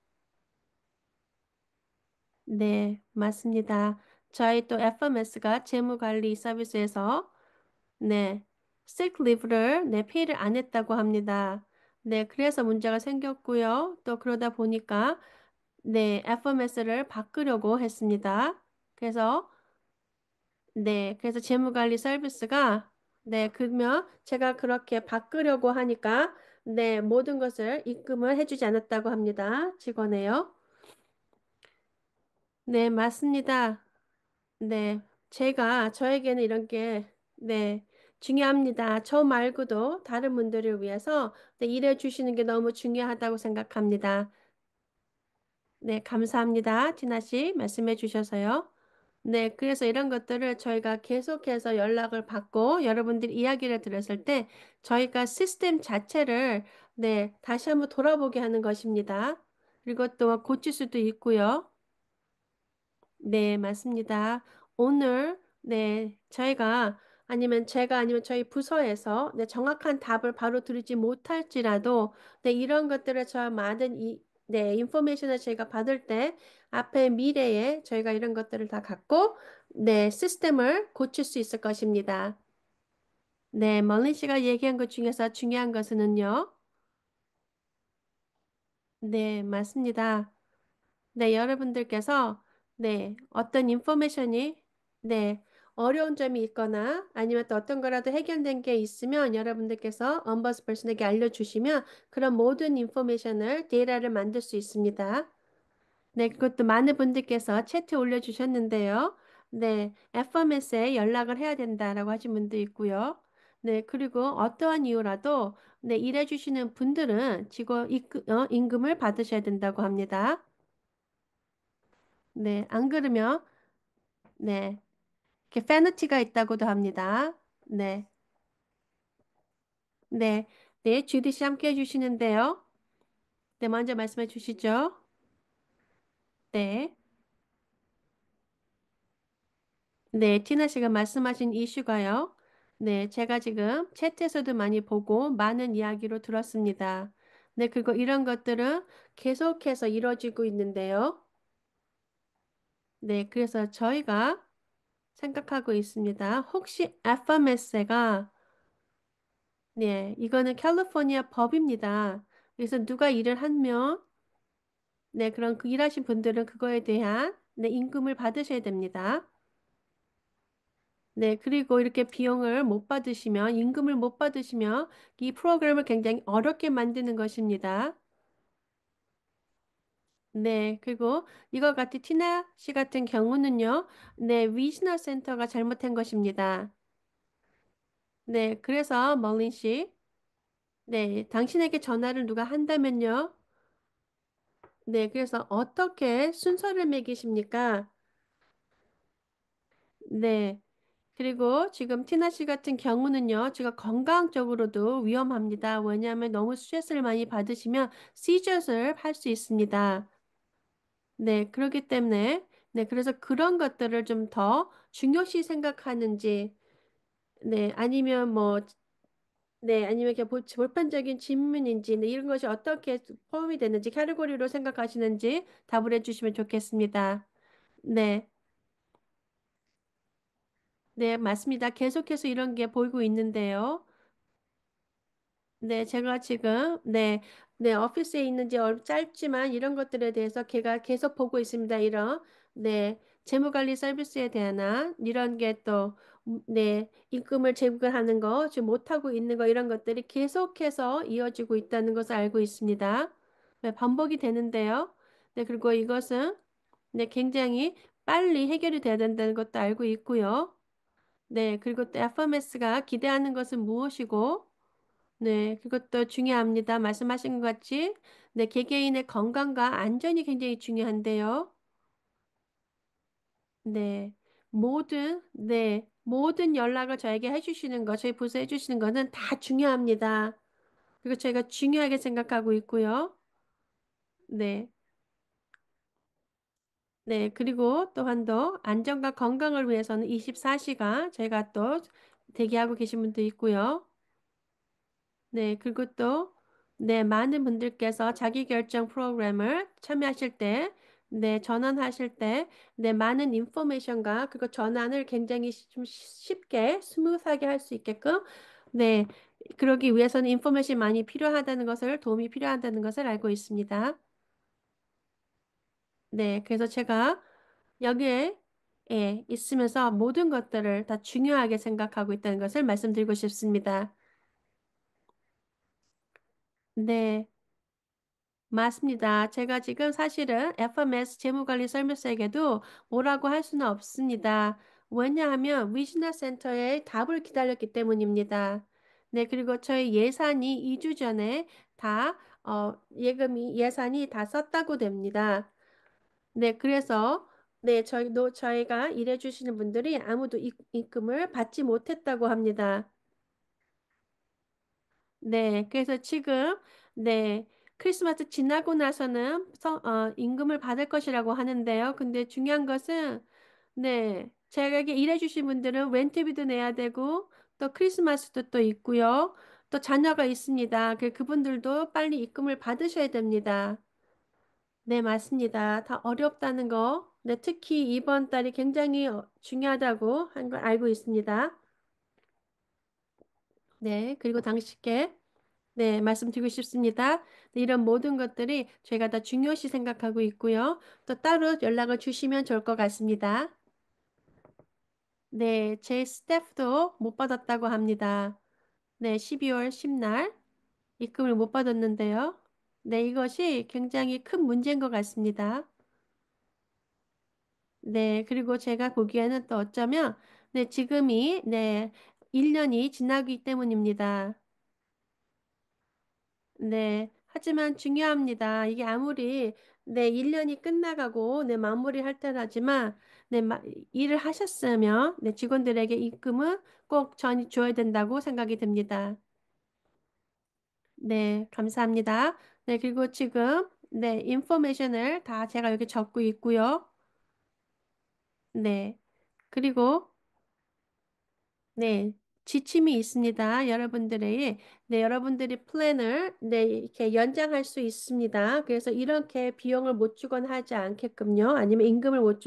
A: 네, 맞습니다. 저희 또 FMS가 재무관리 서비스에서 네, sick leave를 네, 페이를 안 했다고 합니다. 네, 그래서 문제가 생겼고요. 또 그러다 보니까 네, FMS를 바꾸려고 했습니다. 그래서 네, 그래서 재무관리 서비스가 네, 그러면 제가 그렇게 바꾸려고 하니까 네, 모든 것을 입금을 해주지 않았다고 합니다. 직원에요. 네, 맞습니다. 네, 저에게는 이런 게, 네, 중요합니다. 저 말고도 다른 분들을 위해서 네, 일해 주시는 게 너무 중요하다고 생각합니다. 네, 감사합니다. 티나 씨, 말씀해 주셔서요. 네, 그래서 이런 것들을 저희가 계속해서 연락을 받고 여러분들 이야기를 들었을 때 저희가 시스템 자체를 네, 다시 한번 돌아보게 하는 것입니다. 그리고 또 고칠 수도 있고요. 네, 맞습니다. 오늘, 네, 제가 아니면 저희 부서에서 네, 정확한 답을 바로 드리지 못할지라도, 네, 이런 것들을 네, 인포메이션을 저희가 받을 때, 앞에 미래에 저희가 이런 것들을 다 갖고, 네, 시스템을 고칠 수 있을 것입니다. 네, 멀린 씨가 얘기한 것 중에서 중요한 것은요, 네, 맞습니다. 네, 여러분들께서 어떤 인포메이션이 어려운 점이 있거나 아니면 또 어떤 거라도 해결된 게 있으면 여러분들께서 엄버스퍼슨에게 알려주시면 그런 모든 인포메이션을 데이터를 만들 수 있습니다. 네, 그것도 많은 분들께서 채트 올려주셨는데요. 네, FMS에 연락을 해야 된다라고 하신 분도 있고요. 네, 그리고 어떠한 이유라도 일해주시는 분들은 임금을 받으셔야 된다고 합니다. 네, 안 그러면, 네, 이렇게 페널티가 있다고도 합니다. 네, 네, 네, 주디 씨 함께 해주시는데요. 네, 먼저 말씀해 주시죠. 네, 네, 티나 씨가 말씀하신 이슈가요. 네, 제가 지금 채트에서도 많이 보고 많은 이야기로 들었습니다. 네, 그리고 이런 것들은 계속해서 이루어지고 있는데요. 네, 그래서 저희가 생각하고 있습니다. 혹시 FMS가 네, 이거는 캘리포니아 법입니다. 그래서 누가 일을 하면, 네, 그런 그 일하신 분들은 그거에 대한, 네, 임금을 받으셔야 됩니다. 네, 그리고 이렇게 비용을 못 받으시면, 임금을 못 받으시면, 이 프로그램을 굉장히 어렵게 만드는 것입니다. 네, 그리고 이거 같은 티나 씨 같은 경우는요, 네, 위즈너 센터가 잘못한 것입니다. 네, 그래서 멀린 씨, 네, 당신에게 전화를 누가 한다면요, 네, 그래서 어떻게 순서를 매기십니까? 네, 그리고 지금 티나 씨 같은 경우는요, 제가 건강적으로도 위험합니다. 왜냐하면 너무 스트레스를 많이 받으시면 시저스를 할 수 있습니다. 네, 그렇기 때문에, 네, 그래서 그런 것들을 좀 더 중요시 생각하는지, 네, 아니면 뭐, 네, 아니면 이렇게 보편적인 질문인지, 네, 이런 것이 어떻게 포함이 되는지, 카테고리로 생각하시는지 답을 해주시면 좋겠습니다. 네, 네, 맞습니다. 계속해서 이런 게 보이고 있는데요. 네, 제가 지금, 네, 오피스에 있는지 짧지만 이런 것들에 대해서 걔가 계속 보고 있습니다. 이런, 네, 재무관리 서비스에 대한 이런 게 또, 네, 입금을 제공하는 거, 지금 못하고 있는 거, 이런 것들이 계속해서 이어지고 있다는 것을 알고 있습니다. 네, 반복이 되는데요. 네, 그리고 이것은, 네, 굉장히 빨리 해결이 돼야 된다는 것도 알고 있고요. 네, 그리고 또 FMS가 기대하는 것은 무엇이고, 네, 그것도 중요합니다. 말씀하신 것 같이, 네, 개개인의 건강과 안전이 굉장히 중요한데요. 모든 연락을 저에게 해주시는 거, 저희 부서에 해주시는 거는 다 중요합니다. 그리고 저희가 중요하게 생각하고 있고요. 네, 네, 그리고 또한 더 안전과 건강을 위해서는 24시간 저희가 또 대기하고 계신 분도 있고요. 네, 그리고 또, 네, 많은 분들께서 자기결정 프로그램을 참여하실 때, 네, 전환하실 때, 네, 많은 인포메이션과 그리고 전환을 굉장히 좀 쉽게, 스무스하게 할 수 있게끔, 네, 그러기 위해서는 인포메이션이 많이 필요하다는 것을, 도움이 필요하다는 것을 알고 있습니다. 네, 그래서 제가 여기에 있으면서 모든 것들을 다 중요하게 생각하고 있다는 것을 말씀드리고 싶습니다. 네. 맞습니다. 제가 지금 사실은 FMS 재무관리 서비스에게도 뭐라고 할 수는 없습니다. 왜냐하면 위즈너 센터의 답을 기다렸기 때문입니다. 네, 그리고 저희 예산이 2주 전에 다, 예산이 다 썼다고 됩니다. 네, 그래서, 네, 저희가 일해주시는 분들이 아무도 입금을 받지 못했다고 합니다. 네, 그래서 지금, 네, 크리스마스 지나고 나서는 임금을 받을 것이라고 하는데요. 근데 중요한 것은, 네, 제가 일해주신 분들은 렌트비도 내야 되고, 또 크리스마스도 또 있고요. 또 자녀가 있습니다. 그분들도 빨리 입금을 받으셔야 됩니다. 네, 맞습니다. 다 어렵다는 거. 네, 특히 이번 달이 굉장히 중요하다고 한 걸 알고 있습니다. 네, 그리고 당시께 네, 말씀드리고 싶습니다. 네, 이런 모든 것들이 저희가 다 중요시 생각하고 있고요. 또 따로 연락을 주시면 좋을 것 같습니다. 네, 제 스태프도 못 받았다고 합니다. 네, 12월 10날 입금을 못 받았는데요. 네, 이것이 굉장히 큰 문제인 것 같습니다. 네, 그리고 제가 보기에는 또 어쩌면, 네, 지금이, 네, 1년이 지나기 때문입니다. 네. 하지만 중요합니다. 이게 아무리 내 1년이 끝나가고 내 마무리할 때라지만 내 일을 하셨으면 내 직원들에게 입금은 꼭 줘야 된다고 생각이 듭니다. 네, 감사합니다. 네, 그리고 지금 네, 인포메이션을 다 제가 여기 적고 있고요. 네. 그리고 네, 지침이 있습니다. 여러분들이 플랜을, 네, 이렇게 연장할 수 있습니다. 그래서 이렇게 비용을 못 주거나 하지 않게끔요. 아니면 임금을 못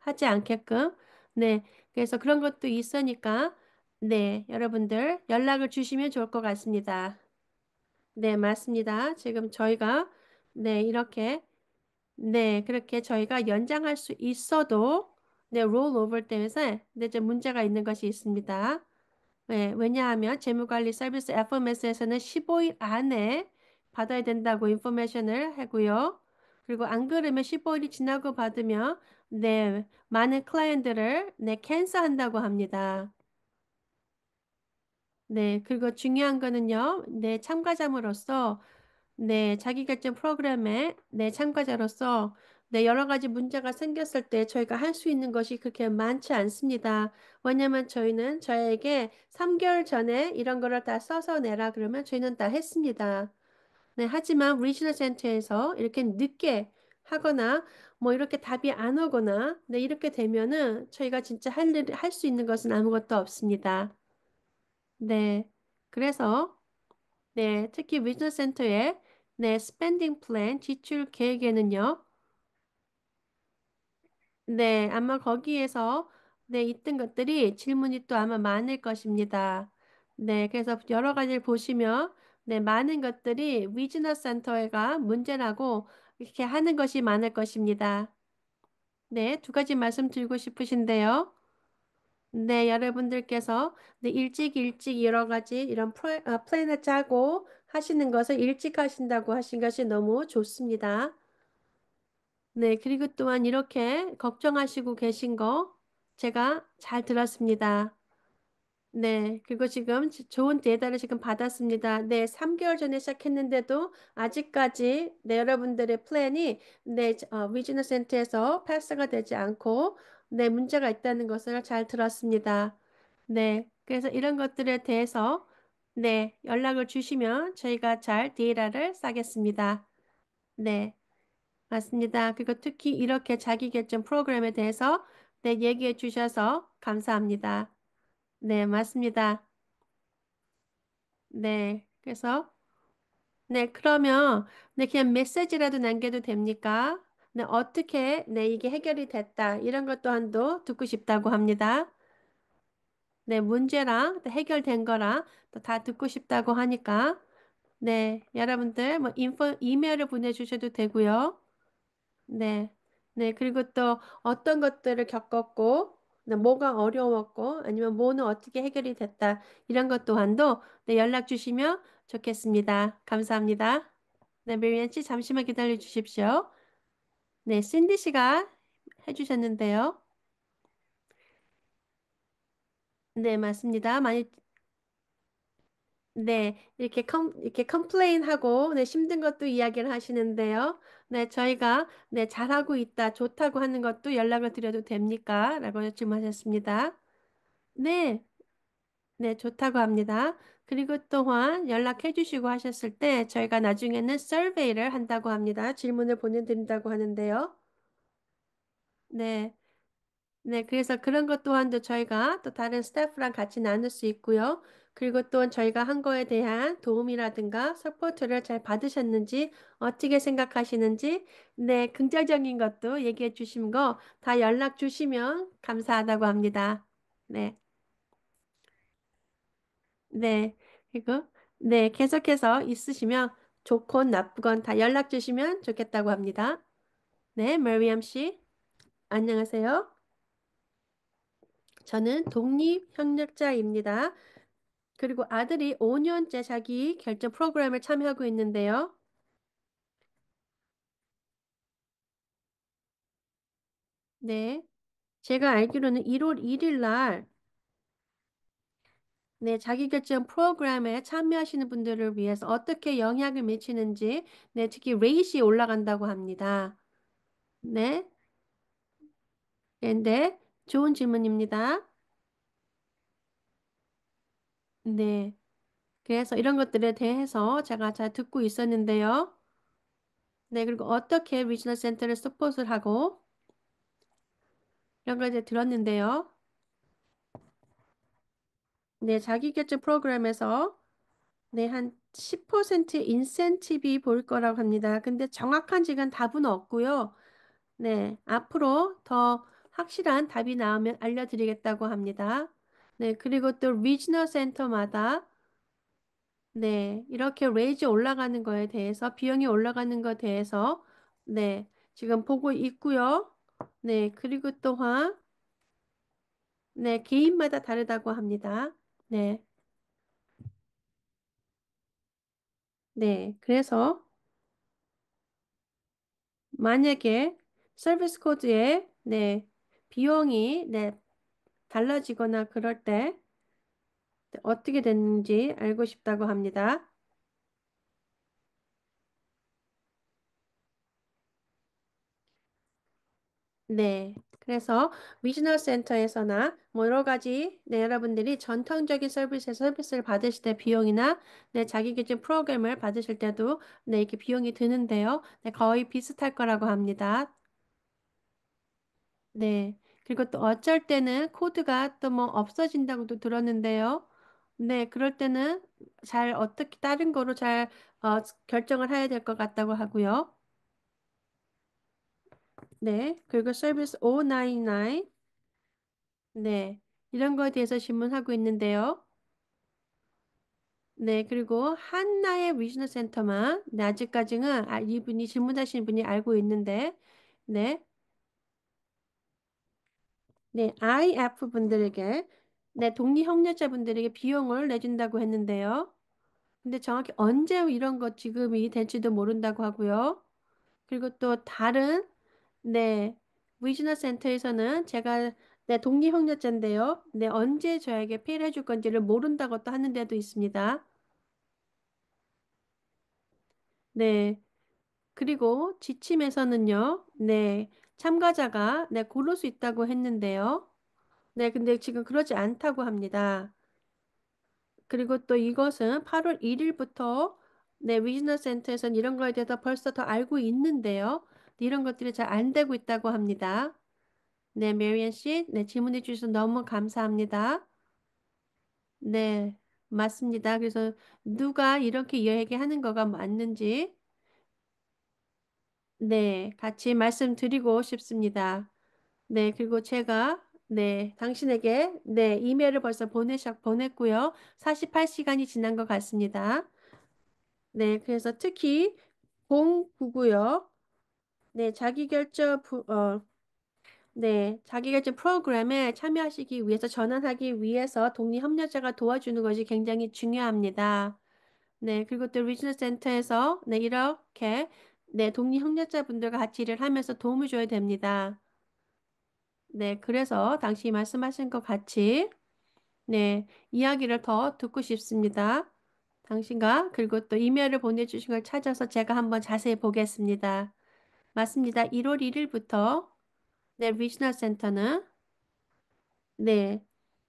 A: 하지 않게끔. 네, 그래서 그런 것도 있으니까, 네, 여러분들 연락을 주시면 좋을 것 같습니다. 네, 맞습니다. 지금 저희가, 네, 이렇게, 네, 그렇게 저희가 연장할 수 있어도, 네, 롤오버 때문에, 네, 좀 문제가 있는 것이 있습니다. 네, 왜냐하면 재무관리 서비스 FMS에서는 15일 안에 받아야 된다고 인포메이션을 하고요. 그리고 안 그러면 15일이 지나고 받으면 네, 많은 클라이언트를 네, 캔슬한다고 합니다. 네, 그리고 중요한 거는요. 네, 참가자로서 네, 자기결정 프로그램에 네, 참가자로서 네, 여러 가지 문제가 생겼을 때 저희가 할 수 있는 것이 그렇게 많지 않습니다. 왜냐면 저희는 저에게 3개월 전에 이런 거를 다 써서 내라 그러면 저희는 다 했습니다. 네, 하지만 리지널 센터에서 이렇게 늦게 하거나 뭐 이렇게 답이 안 오거나 네, 이렇게 되면은 저희가 진짜 할 수 있는 것은 아무것도 없습니다. 네. 그래서 네, 특히 리지널 센터의 네, 스펜딩 플랜 지출 계획에는요. 네, 아마 거기에서 네, 있던 것들이 질문이 또 아마 많을 것입니다. 네, 그래서 여러 가지를 보시면 네, 많은 것들이 리지널 센터가 문제라고 이렇게 하는 것이 많을 것입니다. 네, 두 가지 말씀드리고 싶으신데요. 네, 여러분들께서 네, 일찍 여러 가지 이런 플랜을 짜고 하시는 것을 일찍 하신다고 하신 것이 너무 좋습니다. 네, 그리고 또한 이렇게 걱정하시고 계신 거 제가 잘 들었습니다. 네, 그리고 지금 좋은 데이터를 지금 받았습니다. 네, 3개월 전에 시작했는데도 아직까지 네, 여러분들의 플랜이 네, 리지널 센터에서 패스가 되지 않고 네, 문제가 있다는 것을 잘 들었습니다. 네, 그래서 이런 것들에 대해서 네, 연락을 주시면 저희가 잘 데이터를 싸겠습니다. 네. 맞습니다. 그리고 특히 이렇게 자기결정 프로그램에 대해서 네, 얘기해 주셔서 감사합니다. 네, 맞습니다. 네, 그래서 네, 그러면 네, 그냥 메시지라도 남겨도 됩니까? 네, 어떻게 네, 이게 해결이 됐다. 이런 것 또한도 듣고 싶다고 합니다. 네, 문제랑 또 해결된 거랑 또 다 듣고 싶다고 하니까 네, 여러분들 뭐 이메일을 보내주셔도 되고요. 네. 네. 그리고 또 어떤 것들을 겪었고, 네, 뭐가 어려웠고, 아니면 뭐는 어떻게 해결이 됐다. 이런 것 또한도 네, 연락 주시면 좋겠습니다. 감사합니다. 네, 메리안 씨 잠시만 기다려 주십시오. 네, 신디 씨가 해주셨는데요. 네, 맞습니다. 많이 네, 이렇게 컴플레인하고, 네, 힘든 것도 이야기를 하시는데요. 네, 저희가, 네, 잘하고 있다, 좋다고 하는 것도 연락을 드려도 됩니까? 라고 질문하셨습니다. 네, 네, 좋다고 합니다. 그리고 또한 연락해 주시고 하셨을 때, 저희가 나중에는 서베이를 한다고 합니다. 질문을 보내드린다고 하는데요. 네. 네, 그래서 그런 것 또한도 저희가 또 다른 스태프랑 같이 나눌 수 있고요. 그리고 또 저희가 한 거에 대한 도움이라든가 서포트를 잘 받으셨는지, 어떻게 생각하시는지, 네, 긍정적인 것도 얘기해 주신 거 다 연락 주시면 감사하다고 합니다. 네, 네, 그리고 네, 계속해서 있으시면 좋건 나쁘건 다 연락 주시면 좋겠다고 합니다. 네, 메리엄 씨, 안녕하세요. 저는 독립협력자입니다. 그리고 아들이 5년째 자기 결정 프로그램을 참여하고 있는데요. 네. 제가 알기로는 1월 1일 날, 네, 자기 결정 프로그램에 참여하시는 분들을 위해서 어떻게 영향을 미치는지, 네, 특히 레이시 올라간다고 합니다. 네. 근데 좋은 질문입니다. 네. 그래서 이런 것들에 대해서 제가 잘 듣고 있었는데요. 네, 그리고 어떻게 리지널 센터를 서포트를 하고 이런 걸 이제 들었는데요. 네, 자기 결정 프로그램에서 네, 한 10% 인센티브 볼 거라고 합니다. 근데 정확한 지금 답은 없고요. 네, 앞으로 더 확실한 답이 나오면 알려드리겠다고 합니다. 네, 그리고 또 리지널 센터마다 네, 이렇게 레이지 올라가는 거에 대해서 비용이 올라가는 거에 대해서 네, 지금 보고 있고요. 네, 그리고 또한 네, 개인마다 다르다고 합니다. 네, 네, 그래서 만약에 서비스 코드에 네, 비용이 네, 달라지거나 그럴 때 어떻게 됐는지 알고 싶다고 합니다. 네. 그래서 위즈널 센터에서나 뭐 여러 가지 네, 여러분들이 전통적인 서비스를 받으실 때 비용이나 네, 자기 계정 프로그램을 받으실 때도 네, 이렇게 비용이 드는데요. 네, 거의 비슷할 거라고 합니다. 네. 그리고 또 어쩔 때는 코드가 또 뭐 없어진다고도 들었는데요. 네, 그럴 때는 잘 어떻게 다른 거로 잘 결정을 해야 될 것 같다고 하고요. 네. 그리고 서비스 599. 네. 이런 거에 대해서 질문하고 있는데요. 네. 그리고 한나의 위즈너 센터만 네, 아직까지는 이분이 질문하신 분이 알고 있는데 네. 네. IF 분들에게 네, 독립협력자 분들에게 비용을 내준다고 했는데요. 근데 정확히 언제 이런 거 지급이 될지도 모른다고 하고요. 그리고 또 다른 네, 위즈너 센터에서는 제가 네, 독립협력자인데요. 네, 언제 저에게 페이를 해줄 건지를 모른다고 또 하는 데도 있습니다. 네. 그리고 지침에서는요. 네. 참가자가 네, 고를 수 있다고 했는데요. 네, 근데 지금 그러지 않다고 합니다. 그리고 또 이것은 8월 1일부터 네, 위즈너 센터에서는 이런 거에 대해서 벌써 더 알고 있는데요. 이런 것들이 잘 안 되고 있다고 합니다. 네, 메리안 씨, 네, 질문해 주셔서 너무 감사합니다. 네, 맞습니다. 그래서 누가 이렇게 이야기하는 거가 맞는지, 네, 같이 말씀드리고 싶습니다. 네, 그리고 제가, 네, 당신에게, 네, 이메일을 벌써 보냈고요. 48시간이 지난 것 같습니다. 네, 그래서 특히 099요. 네, 네, 자기결정 프로그램에 참여하시기 위해서 전환하기 위해서 독립협력자가 도와주는 것이 굉장히 중요합니다. 네, 그리고 또 리지널 센터에서 네, 이렇게 네, 독립협력자분들과 같이 일을 하면서 도움을 줘야 됩니다. 네, 그래서 당신이 말씀하신 것 같이 네, 이야기를 더 듣고 싶습니다. 당신과 그리고 또 이메일을 보내주신 걸 찾아서 제가 한번 자세히 보겠습니다. 맞습니다. 1월 1일부터 네, 리지널 센터는 네,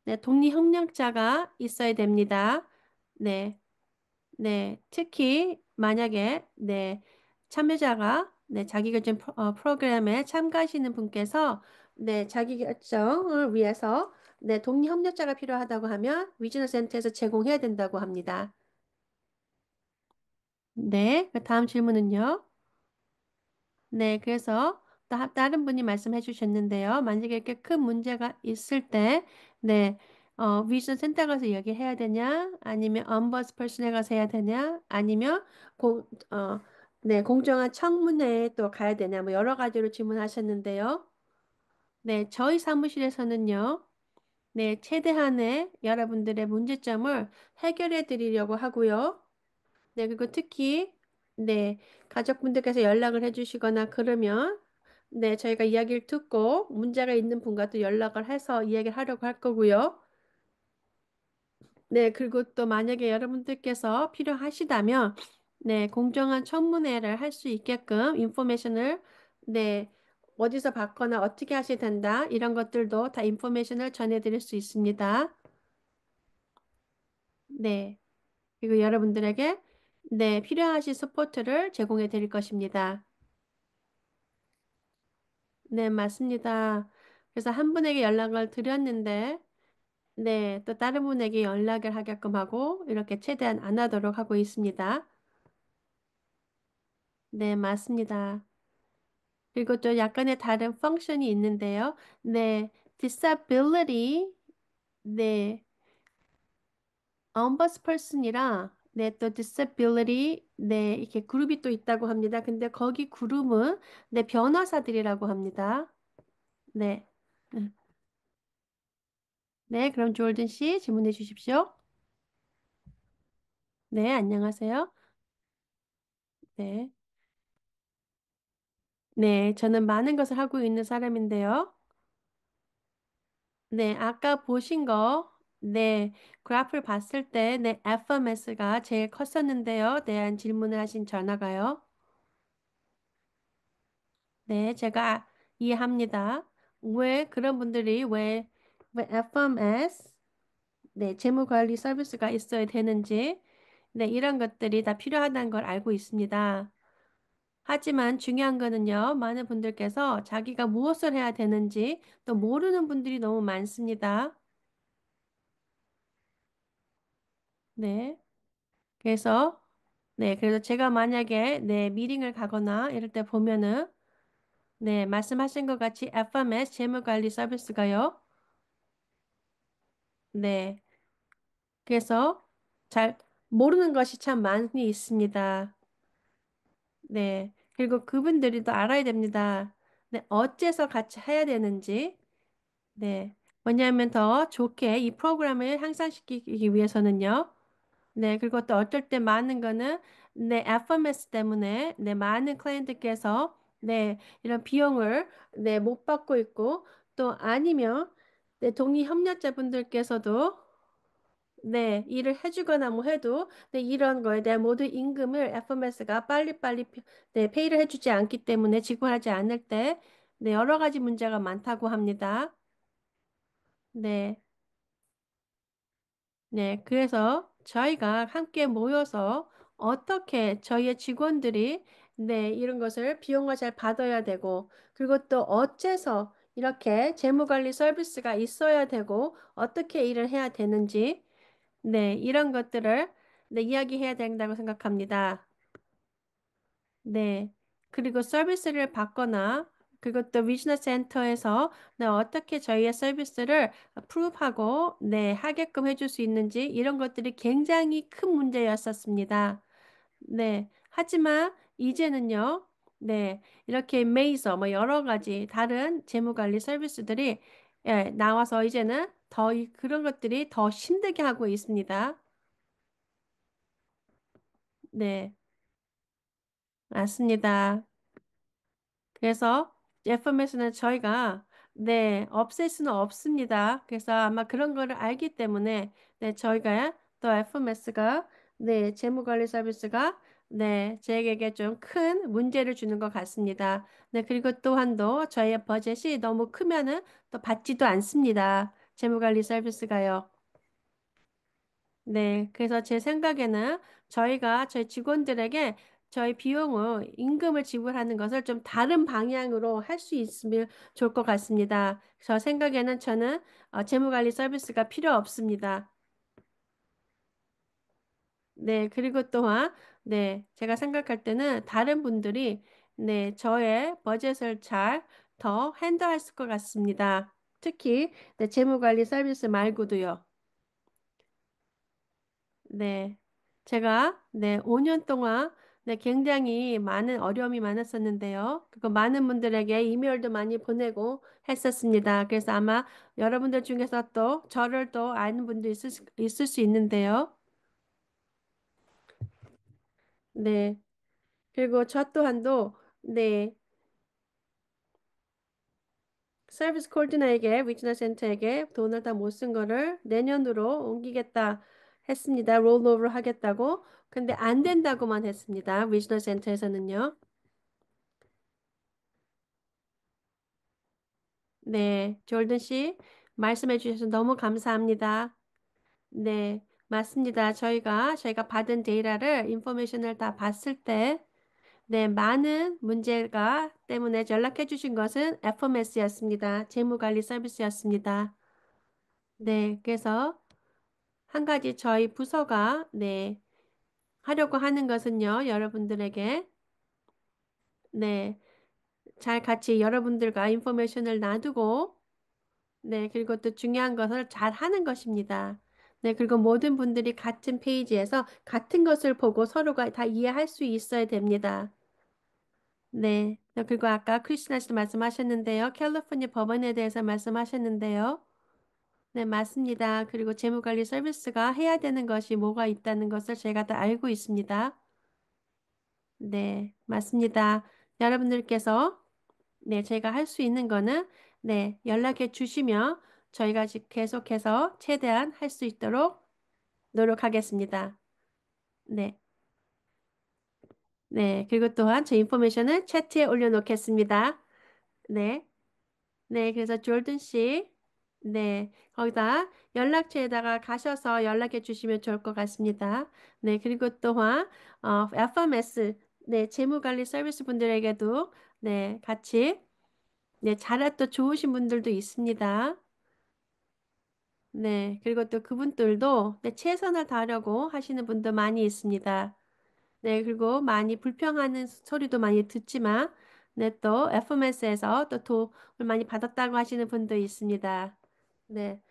A: 네, 독립협력자가 있어야 됩니다. 네, 네, 특히 만약에 네, 참여자가 네, 자기결정 프로그램에 참가하시는 분께서 네, 자기결정을 위해서 네, 독립협력자가 필요하다고 하면 위즈너 센터에서 제공해야 된다고 합니다. 네, 그 다음 질문은요. 네, 그래서 다른 분이 말씀해 주셨는데요. 만약에 이렇게 큰 문제가 있을 때, 네, 위전 센터 가서 이야기해야 되냐? 아니면 엄버스퍼슨에 가서 해야 되냐? 아니면 공, 어, 네, 공정한 청문회에 또 가야 되냐? 뭐 여러 가지로 질문하셨는데요. 네, 저희 사무실에서는요. 네, 최대한의 여러분들의 문제점을 해결해 드리려고 하고요. 네, 그리고 특히, 네, 가족분들께서 연락을 해주시거나 그러면, 네, 저희가 이야기를 듣고 문제가 있는 분과 또 연락을 해서 이야기를 하려고 할 거고요. 네, 그리고 또 만약에 여러분들께서 필요하시다면, 네, 공정한 청문회를 할 수 있게끔 인포메이션을, 네, 어디서 받거나 어떻게 하셔야 된다, 이런 것들도 다 인포메이션을 전해드릴 수 있습니다. 네, 그리고 여러분들에게, 네, 필요하신 서포트를 제공해 드릴 것입니다. 네, 맞습니다. 그래서 한 분에게 연락을 드렸는데, 네, 또 다른 분에게 연락을 하게끔 하고, 이렇게 최대한 안 하도록 하고 있습니다. 네, 맞습니다. 그리고 또 약간의 다른 펑션이 있는데요. 네, disability, 네, ombudsperson이랑, 네, 또 disability, 네, 이렇게 그룹이 또 있다고 합니다. 근데 거기 그룹은, 네, 변호사들이라고 합니다. 네. 네, 그럼 조얼든 씨 질문해 주십시오. 네, 안녕하세요. 네. 네, 저는 많은 것을 하고 있는 사람인데요. 네, 아까 보신 거, 네, 그래프를 봤을 때, 네, FMS가 제일 컸었는데요. 대한 질문을 하신 전화가요. 네, 제가 이해합니다. 왜 그런 분들이 왜 FMS, 네, 재무관리 서비스가 있어야 되는지, 네, 이런 것들이 다 필요하다는 걸 알고 있습니다. 하지만 중요한 거는요, 많은 분들께서 자기가 무엇을 해야 되는지 또 모르는 분들이 너무 많습니다. 네. 그래서, 네, 그래서 제가 만약에, 네, 미팅을 가거나 이럴 때 보면은, 네, 말씀하신 것 같이 FMS 재무관리 서비스가요. 네. 그래서 잘 모르는 것이 참 많이 있습니다. 네. 그리고 그분들이 또 알아야 됩니다. 네, 어째서 같이 해야 되는지. 네. 왜냐하면 더 좋게 이 프로그램을 향상시키기 위해서는요. 네. 그리고 또 어떨 때 많은 거는 네, FMS 때문에 네, 많은 클라이언트께서 네, 이런 비용을 네, 못 받고 있고 또 아니면 네, 동의 협력자분들께서도 네, 일을 해주거나 뭐 해도 네, 이런 거에 대한 모든 임금을 FMS가 빨리빨리 네, 페이를 해주지 않기 때문에 지급하지 않을 때 네, 여러 가지 문제가 많다고 합니다. 네, 네, 그래서 저희가 함께 모여서 어떻게 저희의 직원들이 네, 이런 것을 비용을 잘 받아야 되고 그리고 또 어째서 이렇게 재무관리 서비스가 있어야 되고 어떻게 일을 해야 되는지 네, 이런 것들을 네, 이야기해야 된다고 생각합니다. 네. 그리고 서비스를 받거나 그리고 또 리지널 센터에서 네, 어떻게 저희의 서비스를 프루프하고 네, 하게끔 해줄 수 있는지 이런 것들이 굉장히 큰 문제였었습니다. 네. 하지만 이제는요. 네. 이렇게 메이서 뭐 여러 가지 다른 재무관리 서비스들이 예, 나와서 이제는 그런 것들이 더 힘들게 하고 있습니다. 네. 맞습니다. 그래서 FMS는 저희가 네, 없앨 수는 없습니다. 그래서 아마 그런 거를 알기 때문에 네, 저희가 또 FMS가 네, 재무관리 서비스가 네, 저에게 좀 큰 문제를 주는 것 같습니다. 네, 그리고 또한도 저희의 버젯이 너무 크면은 또 받지도 않습니다. 재무관리 서비스가요. 네, 그래서 제 생각에는 저희가 저희 직원들에게 저희 비용을 임금을 지불하는 것을 좀 다른 방향으로 할 수 있으면 좋을 것 같습니다. 저 생각에는 저는 재무관리 서비스가 필요 없습니다. 네, 그리고 또한 네, 제가 생각할 때는 다른 분들이 네, 저의 버젯을 잘 더 핸들할 것 같습니다. 특히 네, 재무관리 서비스 말고도요. 네. 제가, 네, 5년 동안, 네, 굉장히 많은 어려움이 많았었는데요. 그리고 많은 분들에게 이메일도 많이 보내고 했었습니다. 그래서 아마 여러분들 중에서 또 저를 또 아는 분도 있을 수 있는데요. 네. 그리고 저 또한도, 네, 서비스 코디너에게, 위즈너 센터에게 돈을 다 못 쓴 거를 내년으로 옮기겠다 했습니다. 롤오ver 하겠다고. 근데 안 된다고만 했습니다. 위즈너 센터에서는요. 네, 졸든 씨, 말씀해 주셔서 너무 감사합니다. 네, 맞습니다. 저희가 받은 데이터를, 인포메이션을 다 봤을 때, 네, 많은 문제가 때문에 연락해 주신 것은 FMS였습니다. 재무관리 서비스였습니다. 네, 그래서 한 가지 저희 부서가, 네, 하려고 하는 것은요, 여러분들에게, 네, 잘 같이 여러분들과 인포메이션을 나누고, 네, 그리고 또 중요한 것을 잘 하는 것입니다. 네, 그리고 모든 분들이 같은 페이지에서 같은 것을 보고 서로가 다 이해할 수 있어야 됩니다. 네, 네, 그리고 아까 크리스나 씨도 말씀하셨는데요. 캘리포니아 법원에 대해서 말씀하셨는데요. 네, 맞습니다. 그리고 재무관리 서비스가 해야 되는 것이 뭐가 있다는 것을 제가 다 알고 있습니다. 네, 맞습니다. 여러분들께서 네, 저희가 할 수 있는 거는 네, 연락해 주시면 저희가 계속해서 최대한 할 수 있도록 노력하겠습니다. 네. 네, 그리고 또한 저 인포메이션은 채트에 올려놓겠습니다. 네. 네, 그래서 졸든 씨, 네, 거기다 연락처에다가 가셔서 연락해 주시면 좋을 것 같습니다. 네, 그리고 또한 FMS, 네, 재무관리 서비스 분들에게도 네, 같이 네, 잘하 또 좋으신 분들도 있습니다. 네, 그리고 또 그분들도 네, 최선을 다하려고 하시는 분도 많이 있습니다. 네, 그리고 많이 불평하는 소리도 많이 듣지만, 네, 또 FMS에서 또 도움을 많이 받았다고 하시는 분도 있습니다. 네,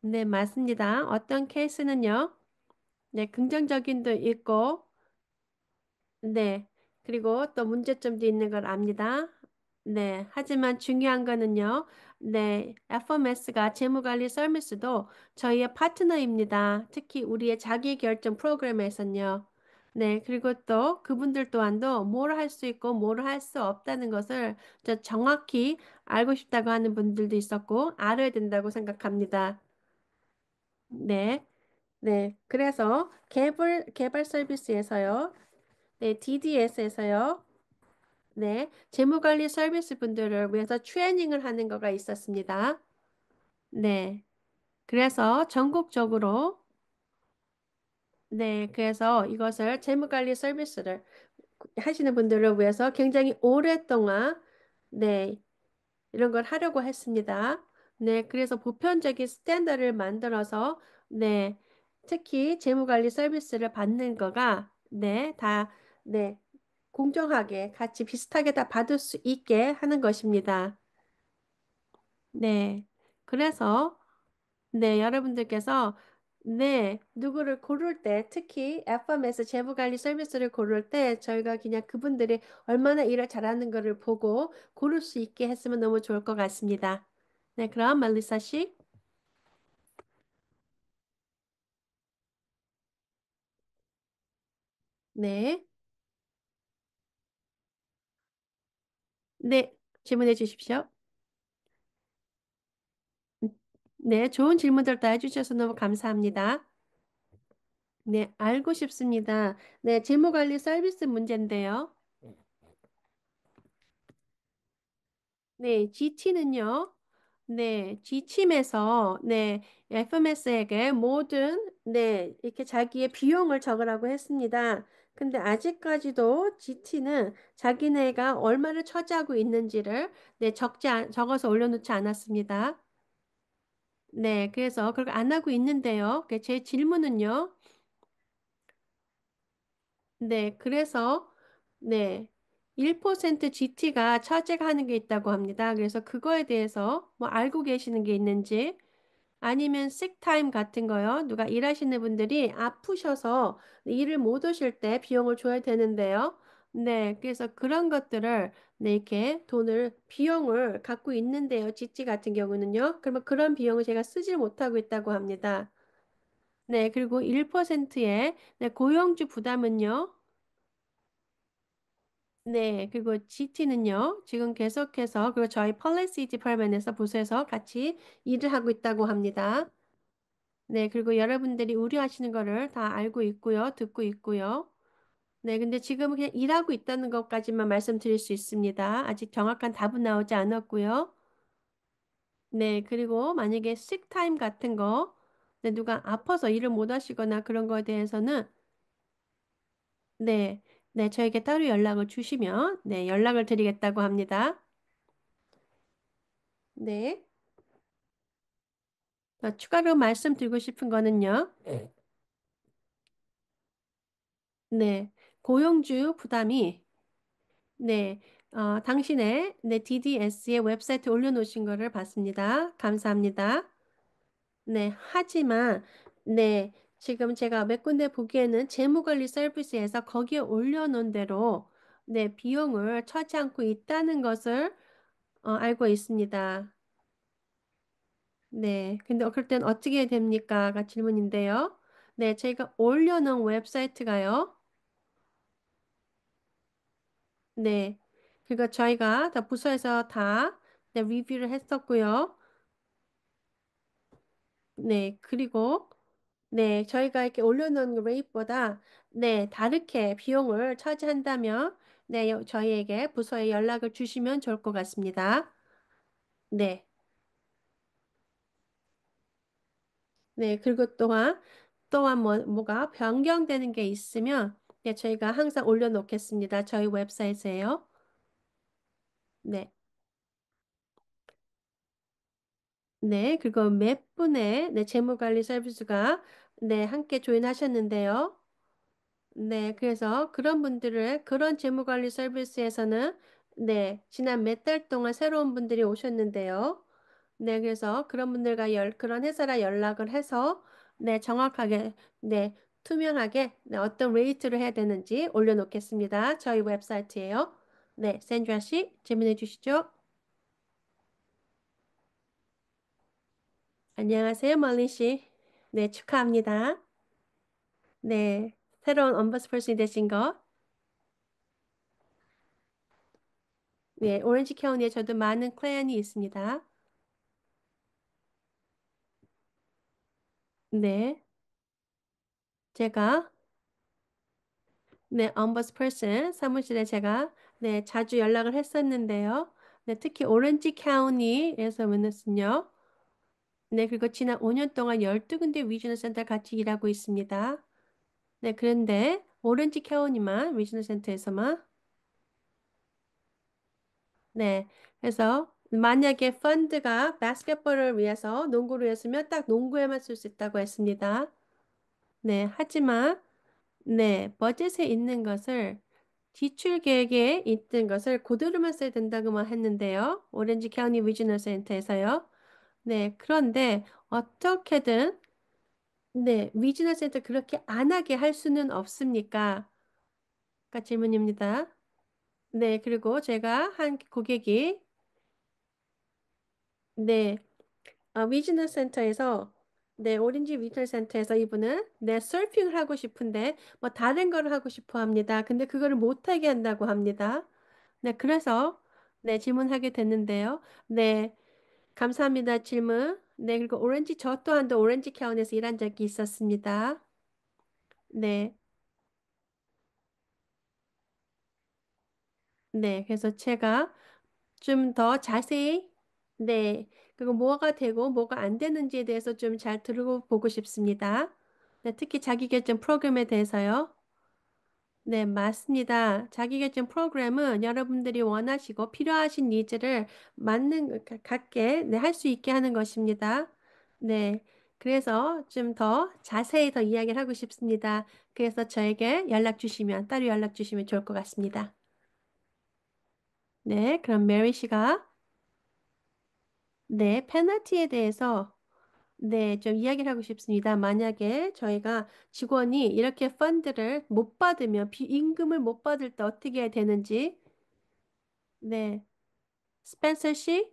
A: 네, 맞습니다. 어떤 케이스는요, 네, 긍정적인도 있고, 네. 그리고 또 문제점도 있는 걸 압니다. 네. 하지만 중요한 거는요. 네. FMS가 재무관리 서비스도 저희의 파트너입니다. 특히 우리의 자기결정 프로그램에서는요. 네. 그리고 또 그분들 또한도 뭘 할 수 있고 뭘 할 수 없다는 것을 저 정확히 알고 싶다고 하는 분들도 있었고, 알아야 된다고 생각합니다. 네. 네. 그래서 개발 서비스에서요. 네, DDS에서요. 네, 재무관리 서비스 분들을 위해서 트레이닝을 하는 거가 있었습니다. 네, 그래서 전국적으로 네, 그래서 이것을 재무관리 서비스를 하시는 분들을 위해서 굉장히 오랫동안 네, 이런 걸 하려고 했습니다. 네, 그래서 보편적인 스탠더를 만들어서 네, 특히 재무관리 서비스를 받는 거가 네, 다 네, 공정하게 같이 비슷하게 다 받을 수 있게 하는 것입니다. 네. 그래서 네, 여러분들께서 네, 누구를 고를 때 특히 FMS 재무관리 서비스를 고를 때 저희가 그냥 그분들이 얼마나 일을 잘하는 것을 보고 고를 수 있게 했으면 너무 좋을 것 같습니다. 네, 그럼 멜리사 씨. 네. 네, 질문해 주십시오. 네, 좋은 질문들 다 해주셔서 너무 감사합니다. 네, 알고 싶습니다. 네, 재무관리 서비스 문제인데요. 네, GT는요. 네, G팀에서 네, FMS에게 모든 네, 이렇게 자기의 비용을 적으라고 했습니다. 근데 아직까지도 GT는 자기네가 얼마를 처지하고 있는지를 네, 적어서 올려놓지 않았습니다. 네, 그래서 그걸 안 하고 있는데요. 제 질문은요. 네, 그래서 네, 1% GT가 차지하는 게 있다고 합니다. 그래서 그거에 대해서 뭐 알고 계시는 게 있는지 아니면 식타임 같은 거요. 누가 일하시는 분들이 아프셔서 일을 못 오실 때 비용을 줘야 되는데요. 네, 그래서 그런 것들을 네, 이렇게 비용을 갖고 있는데요. GT 같은 경우는요. 그러면 그런 비용을 제가 쓰질 못하고 있다고 합니다. 네, 그리고 1%의 네, 고용주 부담은요. 네, 그리고 GT는요, 지금 계속해서, 그리고 저희 폴리시 디파트먼트에서 부서에서 같이 일을 하고 있다고 합니다. 네, 그리고 여러분들이 우려하시는 거를 다 알고 있고요, 듣고 있고요. 네, 근데 지금은 그냥 일하고 있다는 것까지만 말씀드릴 수 있습니다. 아직 정확한 답은 나오지 않았고요. 네, 그리고 만약에 식타임 같은 거, 네, 누가 아파서 일을 못 하시거나 그런 거에 대해서는, 네, 네, 저에게 따로 연락을 주시면, 네, 연락을 드리겠다고 합니다. 네. 추가로 말씀드리고 싶은 거는요. 네. 고용주 부담이 네. 당신의 네, DDS의 웹사이트에 올려놓으신 거를 봤습니다. 감사합니다. 네. 하지만 네. 지금 제가 몇 군데 보기에는 재무관리 서비스에서 거기에 올려놓은 대로 네, 비용을 처지 않고 있다는 것을 알고 있습니다. 네. 근데 그럴 땐 어떻게 됩니까?가 질문인데요. 네, 제가 올려놓은 웹사이트가요. 네. 그리고 저희가 다 부서에서 다 네, 리뷰를 했었고요. 네, 그리고 네, 저희가 이렇게 올려놓은 레이트보다 네, 다르게 비용을 차지한다면 네, 저희에게 부서에 연락을 주시면 좋을 것 같습니다. 네. 네, 그리고 또한 뭐가 변경되는 게 있으면 네, 저희가 항상 올려놓겠습니다. 저희 웹사이트에요. 네. 네, 그리고 몇 분의 네, 재무관리 서비스가 네, 함께 조인하셨는데요. 네, 그래서 그런 분들을 그런 재무관리 서비스에서는 네, 지난 몇 달 동안 새로운 분들이 오셨는데요. 네, 그래서 그런 분들과 그런 회사랑 연락을 해서 네, 정확하게 네, 투명하게 네, 어떤 레이트를 해야 되는지 올려놓겠습니다. 저희 웹사이트에요. 네, 샌드라 씨 질문해 주시죠. 안녕하세요, 멀린 씨. 네, 축하합니다. 네, 새로운 엄버스퍼슨이 되신 거. 네, 오렌지 카운티에 저도 많은 클라이언이 있습니다. 네, 제가 네, 엄버스퍼슨 사무실에 제가 네, 자주 연락을 했었는데요. 네, 특히 오렌지 카운티에서 만났군요. 네, 그리고 지난 5년 동안 12군데 위저널 센터 같이 일하고 있습니다. 네, 그런데 오렌지 카운티만 위저널 센터에서만 네. 그래서 만약에 펀드가 바스켓볼을 위해서 농구를 했으면 딱 농구에만 쓸 수 있다고 했습니다. 네. 하지만 네. 버젯에 있는 것을 지출 계획에 있던 것을 그대로만 써야 된다고만 했는데요. 오렌지 카운티 위즈널 센터에서요. 네. 그런데 어떻게든 네. 위즈널 센터 그렇게 안 하게 할 수는 없습니까? 가 질문입니다. 네. 그리고 제가 한 고객이 네. 위즈널 센터에서 네, 오렌지 위즈널 센터에서 이분은 네, 서핑을 하고 싶은데 뭐 다른 거를 하고 싶어 합니다. 근데 그거를 못 하게 한다고 합니다. 네, 그래서 네, 질문하게 됐는데요. 네, 감사합니다. 질문. 네, 그리고 저 또한도 오렌지 카운티에서 일한 적이 있었습니다. 네. 네, 그래서 제가 좀 더 자세히 네, 그리고 뭐가 되고 뭐가 안 되는지에 대해서 좀 잘 들어보고 싶습니다. 네, 특히 자기결정 프로그램에 대해서요. 네, 맞습니다. 자기결정 프로그램은 여러분들이 원하시고 필요하신 니즈를 갖게 네, 할 수 있게 하는 것입니다. 네, 그래서 좀 더 자세히 더 이야기를 하고 싶습니다. 그래서 저에게 따로 연락 주시면 좋을 것 같습니다. 네, 그럼 메리 씨가 네, 페널티에 대해서 네, 좀 이야기를 하고 싶습니다. 만약에 저희가 직원이 이렇게 펀드를 못 받으면, 임금을 못 받을 때 어떻게 해야 되는지, 네, 스펜서 씨,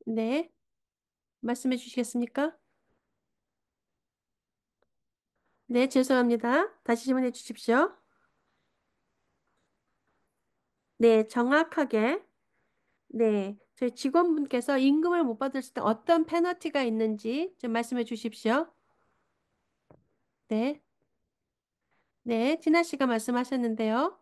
A: 네, 말씀해 주시겠습니까? 네, 죄송합니다. 다시 질문해 주십시오. 네, 정확하게, 네, 저희 직원분께서 임금을 못 받을 때 어떤 페널티가 있는지 좀 말씀해 주십시오. 네, 네, 티나 씨가 말씀하셨는데요.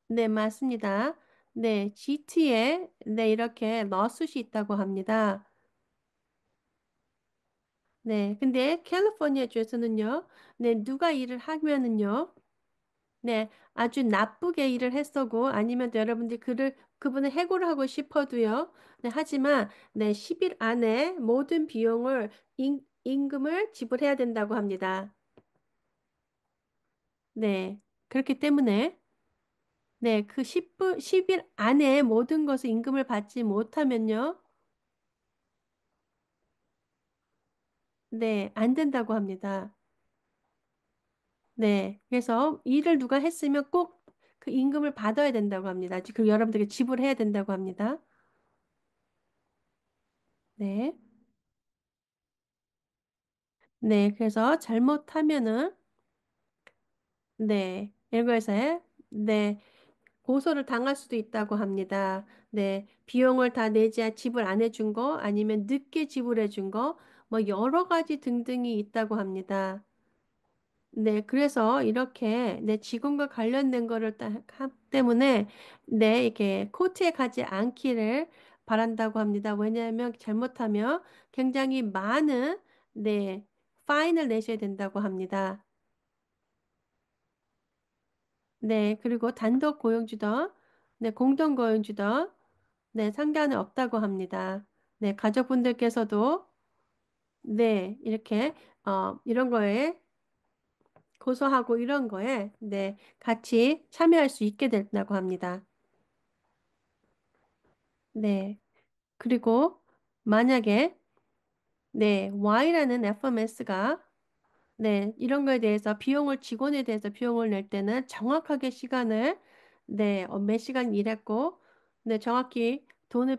A: 네, 맞습니다. 네, GT에 네, 이렇게 러스시 있다고 합니다. 네, 근데 캘리포니아 주에서는요, 네, 누가 일을 하면은요, 네, 아주 나쁘게 일을 했어고 아니면 또 여러분들이 그분을 해고를 하고 싶어도요, 네, 하지만 네, 10일 안에 모든 비용을 임금을 지불해야 된다고 합니다. 네, 그렇기 때문에 네, 그 10일 안에 모든 것을 임금을 받지 못하면요, 네, 안 된다고 합니다. 네. 그래서 일을 누가 했으면 꼭 그 임금을 받아야 된다고 합니다. 그 여러분들에게 지불해야 된다고 합니다. 네. 네. 그래서 잘못하면은 네, 이런 거에서 네, 고소를 당할 수도 있다고 합니다. 네, 비용을 다 내지 지불 안 해준 거, 아니면 늦게 지불해 준 거, 뭐 여러 가지 등등이 있다고 합니다. 네, 그래서 이렇게 내 직원과 관련된 거를 때문에 이렇게 코트에 가지 않기를 바란다고 합니다. 왜냐하면 잘못하면 굉장히 많은 파인을 내셔야 된다고 합니다. 네, 그리고 단독 고용주든 공동 고용주든 상관은 없다고 합니다. 네, 가족분들께서도 이렇게 이런 거에 고소하고 이런 거에 같이 참여할 수 있게 된다고 합니다. 네. 그리고 만약에 Y라는 FMS가 이런 거에 대해서 직원에 대해서 비용을 낼 때는 정확하게 시간을 몇 시간 일했고 정확히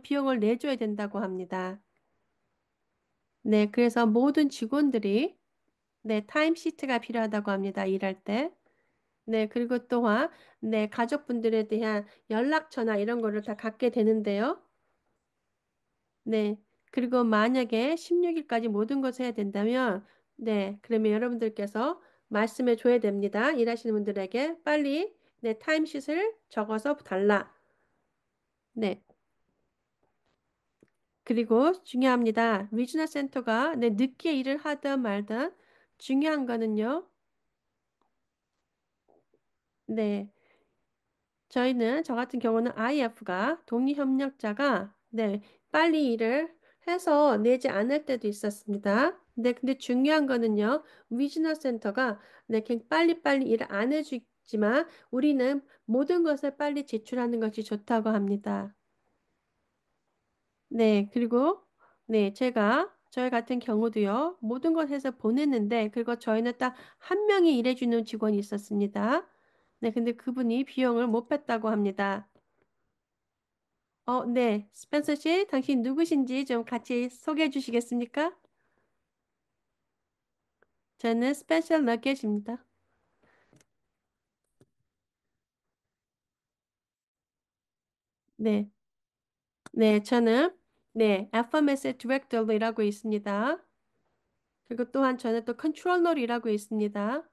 A: 비용을 내줘야 된다고 합니다. 네, 그래서 모든 직원들이 타임시트가 필요하다고 합니다. 일할 때. 네, 그리고 또한 가족분들에 대한 연락처나 이런 거를 다 갖게 되는데요. 네. 그리고 만약에 16일까지 모든 것을 해야 된다면, 그러면 여러분들께서 말씀해 줘야 됩니다. 일하시는 분들에게 빨리 타임sheet을 적어서 달라. 네. 그리고 중요합니다. 리지널 센터가 늦게 일을 하든 말든 중요한 거는요. 네. 저희는 저 같은 경우는 IF가 독립협력자가 빨리 일을 해서 내지 않을 때도 있었습니다. 근데 중요한 거는요. 위즈너 센터가 빨리빨리 일을 안 해주지만 우리는 모든 것을 빨리 제출하는 것이 좋다고 합니다. 네, 그리고 제가 저희 같은 경우도요. 모든 걸 해서 보냈는데 그리고 저희는 딱 한 명이 일해주는 직원이 있었습니다. 네, 근데 그분이 비용을 못 뺐다고 합니다. 네. 스펜서 씨, 당신 누구신지 좀 같이 소개해 주시겠습니까? 저는 스페셜 너겟입니다. 네. 네, 저는 FMS 디렉터로 일하고 있습니다. 그리고 또한 저는 또 컨트롤러로 일하고 있습니다.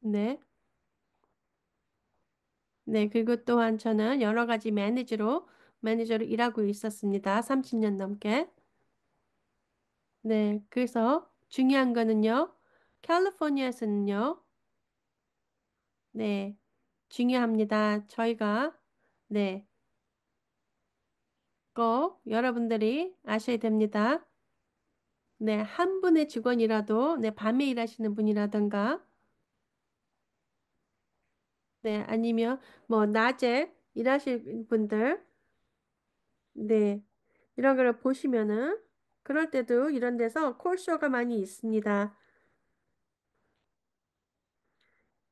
A: 네. 네, 그리고 또한 저는 여러 가지 매니저로 일하고 있었습니다. 30년 넘게. 네, 그래서 중요한 거는요. 캘리포니아에서는요. 네, 중요합니다. 저희가 네, 꼭 여러분들이 아셔야 됩니다. 네, 한 분의 직원이라도, 밤에 일하시는 분이라든가, 아니면 뭐, 낮에 일하실 분들, 네, 이런 거를 보시면은, 그럴 때도 이런 데서 콜쇼가 많이 있습니다.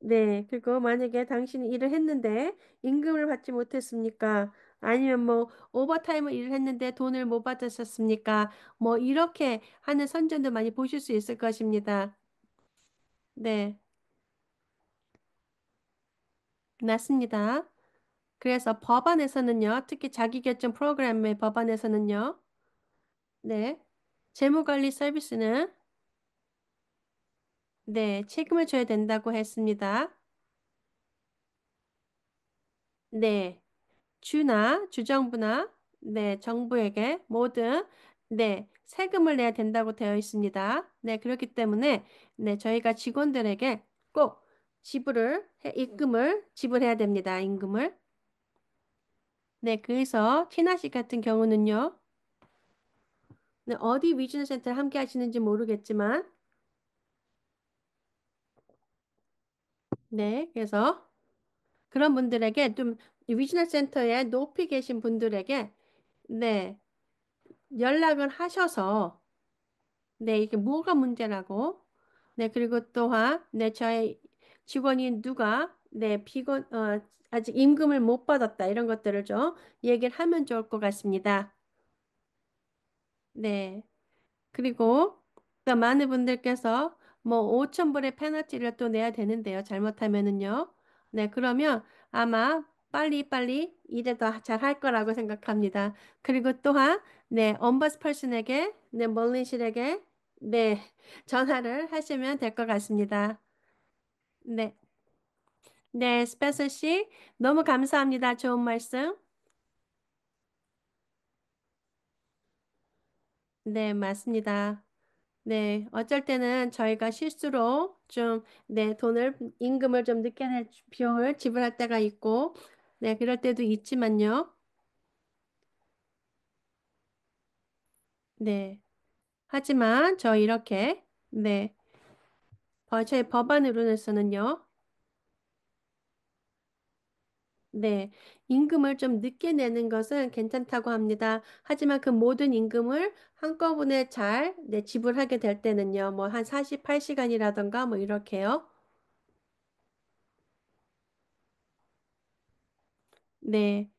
A: 네, 그리고 만약에 당신이 일을 했는데 임금을 받지 못했습니까? 아니면 뭐 오버타임을 일을 했는데 돈을 못 받으셨습니까? 뭐 이렇게 하는 선전도 많이 보실 수 있을 것입니다. 네, 맞습니다. 그래서 법안에서는요, 특히 자기결정 프로그램의 법안에서는요, 네, 재무관리 서비스는 책임을 져야 된다고 했습니다. 네. 주나 주정부나 정부에게 모든 세금을 내야 된다고 되어 있습니다. 네, 그렇기 때문에 저희가 직원들에게 꼭 임금을 지불해야 됩니다. 임금을. 네, 그래서 티나 씨 같은 경우는요. 어디 위즈너 센터를 함께 하시는지 모르겠지만 그래서 그런 분들에게 좀 위즈너 센터에 높이 계신 분들에게 네, 연락을 하셔서 이게 뭐가 문제라고? 그리고 또한, 저의 직원이 누가, 아직 임금을 못 받았다. 이런 것들을 좀 얘기를 하면 좋을 것 같습니다. 네. 그리고 또 많은 분들께서 뭐 5천 불의 페널티를 또 내야 되는데요. 잘못하면은요. 네, 그러면 아마 빨리빨리 일을 더 잘 할 거라고 생각합니다. 그리고 또한 네, 엄버스펄슨에게 네, 멀린실에게 네, 전화를 하시면 될 것 같습니다. 네. 네, 스펜서 씨, 너무 감사합니다. 좋은 말씀. 네, 맞습니다. 네, 어쩔 때는 저희가 실수로 좀, 네, 임금을 좀 늦게 낼 비용을 지불할 때가 있고, 네, 그럴 때도 있지만요. 네, 하지만 저 이렇게, 네, 저희 법안으로서는요, 네, 임금을 좀 늦게 내는 것은 괜찮다고 합니다. 하지만 그 모든 임금을 한꺼번에 잘, 네, 지불하게 될 때는요, 뭐 한 48시간이라던가 뭐 이렇게요. 네,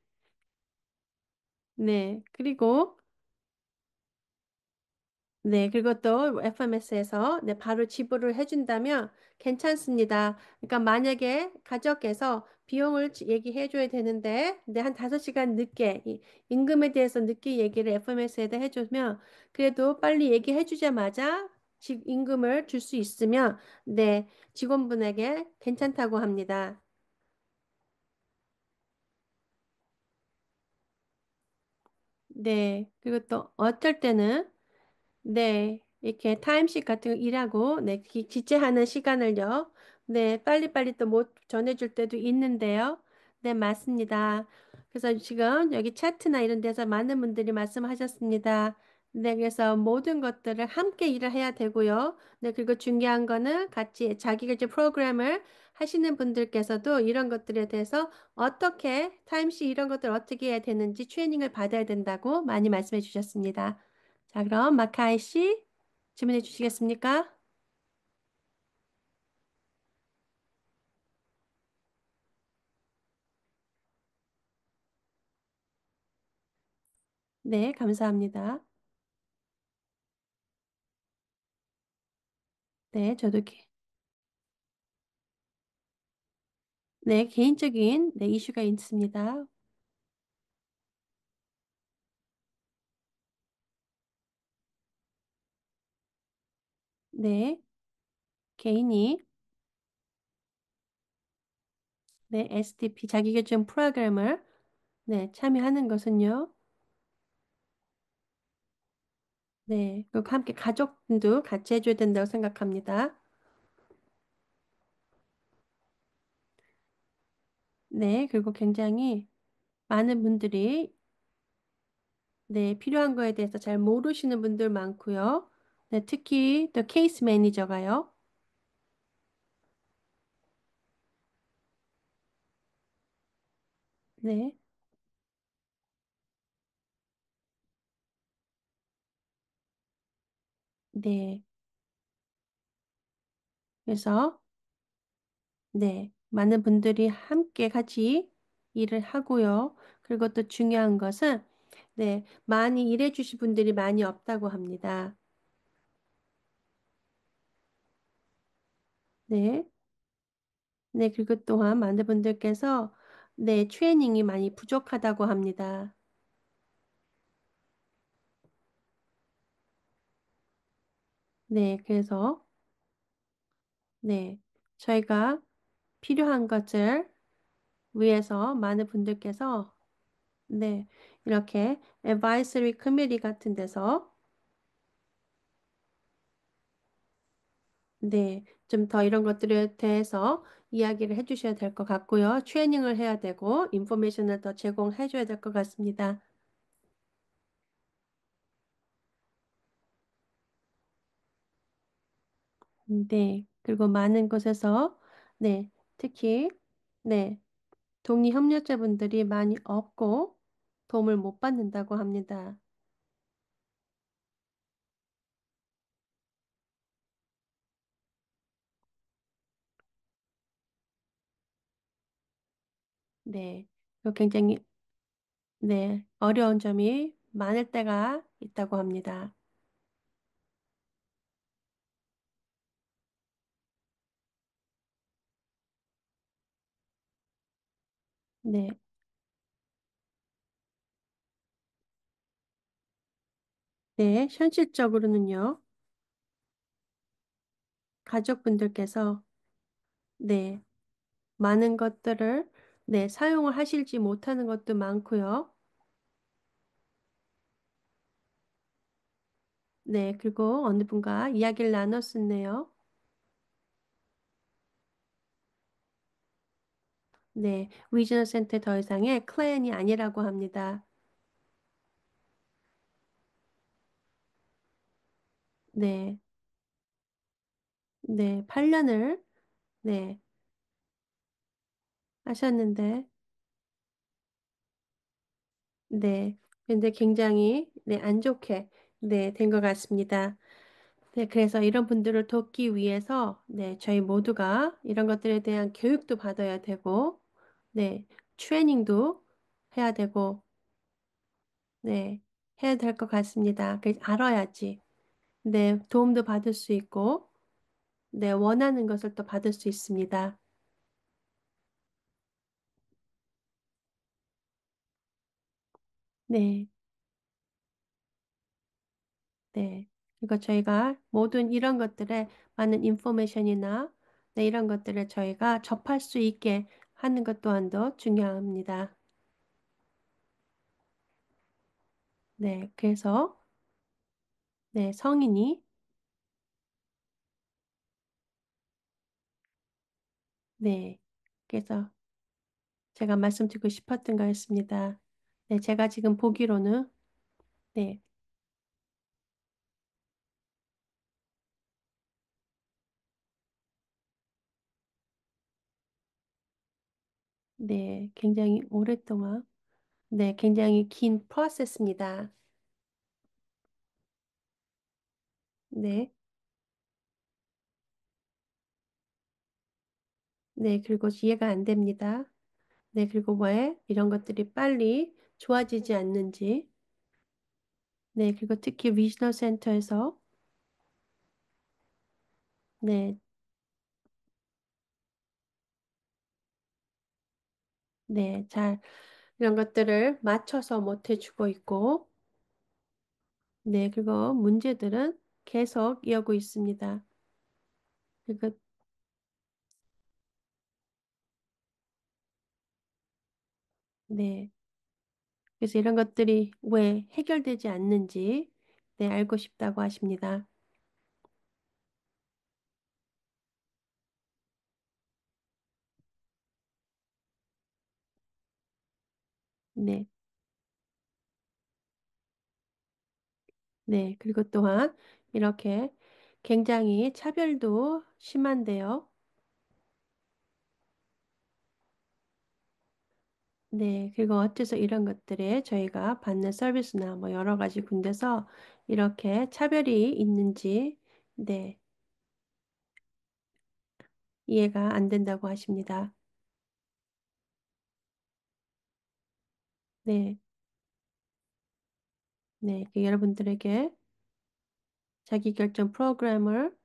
A: 네. 그리고 또 FMS에서 네, 바로 지불을 해준다면 괜찮습니다. 그러니까 만약에 가족께서 비용을 얘기해 줘야 되는데, 네, 한 5시간 늦게, 임금에 대해서 늦게 얘기를 FMS에다 해주면, 그래도 빨리 얘기해 주자마자 임금을 줄 수 있으면, 네, 직원분에게 괜찮다고 합니다. 네, 그리고 또 어쩔 때는 네, 이렇게 타임씩 같은 거 일하고, 네, 지체하는 시간을요. 네, 빨리빨리 또 못 전해줄 때도 있는데요. 네, 맞습니다. 그래서 지금 여기 차트나 이런 데서 많은 분들이 말씀하셨습니다. 네, 그래서 모든 것들을 함께 일을 해야 되고요. 네, 그리고 중요한 거는 같이 자기가 이제 프로그램을 하시는 분들께서도 이런 것들에 대해서 어떻게, 타임씩 이런 것들 어떻게 해야 되는지 트레이닝을 받아야 된다고 많이 말씀해 주셨습니다. 자, 그럼 마카이 씨 질문해 주시겠습니까? 네, 감사합니다. 네, 네, 개인적인 네, 이슈가 있습니다. 네, 개인이 네, SDP 자기계증 프로그램을 네, 참여하는 것은요. 네, 그리고 함께 가족도 같이 해줘야 된다고 생각합니다. 네, 그리고 굉장히 많은 분들이 네, 필요한 거에 대해서 잘 모르시는 분들 많고요. 네, 특히 또 케이스 매니저가요. 네, 네. 그래서 네, 많은 분들이 함께 같이 일을 하고요. 그리고 또 중요한 것은 네, 많이 일해 주실 분들이 많이 없다고 합니다. 네. 네, 그리고 또한 많은 분들께서 네, 트레이닝이 많이 부족하다고 합니다. 네, 그래서 네, 저희가 필요한 것을 위해서 많은 분들께서 네, 이렇게 advisory committee 같은 데서 네, 좀 더 이런 것들에 대해서 이야기를 해주셔야 될 것 같고요. 트레이닝을 해야 되고, 인포메이션을 더 제공해 줘야 될 것 같습니다. 네, 그리고 많은 곳에서, 네, 특히, 네, 동료 협력자분들이 많이 없고 도움을 못 받는다고 합니다. 네, 그리고 굉장히, 네, 어려운 점이 많을 때가 있다고 합니다. 네, 네, 현실적으로는요, 가족분들께서, 네, 많은 것들을, 네, 사용을 하실지 못하는 것도 많고요. 네, 그리고 어느 분과 이야기를 나눴었네요. 네, 위즈너 센터 더 이상의 클랜이 아니라고 합니다. 네, 네, 8년을, 네, 하셨는데, 네, 근데 굉장히, 네, 안 좋게, 네, 된 것 같습니다. 네, 그래서 이런 분들을 돕기 위해서, 네, 저희 모두가 이런 것들에 대한 교육도 받아야 되고, 네, 트레이닝도 해야 되고, 네, 해야 될 것 같습니다. 알아야지. 네, 도움도 받을 수 있고, 네, 원하는 것을 또 받을 수 있습니다. 네, 네. 그리고 저희가 모든 이런 것들에 많은 인포메이션이나 네, 이런 것들을 저희가 접할 수 있게 하는 것 또한도 중요합니다. 네, 그래서 네, 성인이 네, 그래서 제가 말씀드리고 싶었던 거였습니다. 네, 제가 지금 보기로는 네, 네, 굉장히 오랫동안 네, 굉장히 긴 프로세스입니다. 네, 네, 그리고 이해가 안 됩니다. 네, 그리고 왜 이런 것들이 빨리 좋아지지 않는지, 네, 그리고 특히 리지널 센터에서, 네, 네, 잘, 이런 것들을 맞춰서 못 해주고 있고, 네, 그리고 문제들은 계속 이어고 있습니다. 그리고, 네, 그래서 이런 것들이 왜 해결되지 않는지, 네, 알고 싶다고 하십니다. 네, 네, 그리고 또한 이렇게 굉장히 차별도 심한데요. 네, 그리고 어째서 이런 것들에 저희가 받는 서비스나 뭐 여러 가지 군데서 이렇게 차별이 있는지, 네, 이해가 안 된다고 하십니다. 네, 네, 그 여러분들에게 자기결정 프로그램을,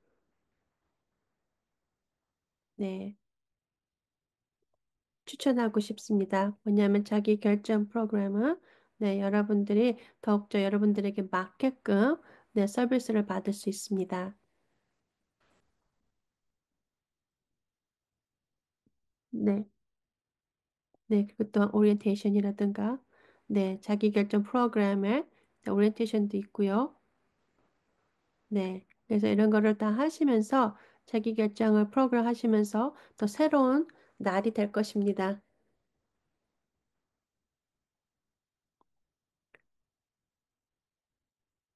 A: 네, 추천하고 싶습니다. 왜냐하면 자기결정 프로그램은, 네, 여러분들이 더욱더 여러분들에게 맞게끔, 네, 서비스를 받을 수 있습니다. 네, 네, 그리고 또 오리엔테이션이라든가, 네, 자기결정 프로그램에 오리엔테이션도 있고요. 네. 그래서 이런 거를 다 하시면서 자기 결정을 프로그램 하시면서 더 새로운 날이 될 것입니다.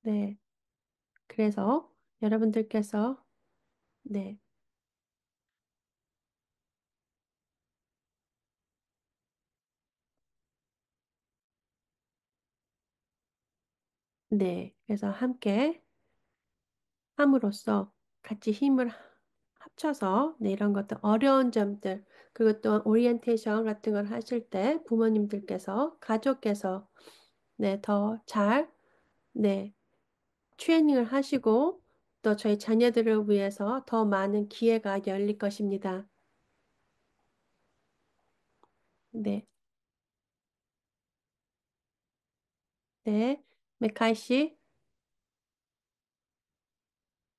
A: 네. 그래서 여러분들께서 네. 네. 그래서 함께 함으로써 같이 힘을 합쳐서 네, 이런 것들 어려운 점들 그리고 또 오리엔테이션 같은 걸 하실 때 부모님들께서 가족께서 네, 더 잘 네, 트레이닝을 하시고 또 저희 자녀들을 위해서 더 많은 기회가 열릴 것입니다. 네. 네, 메카이 씨,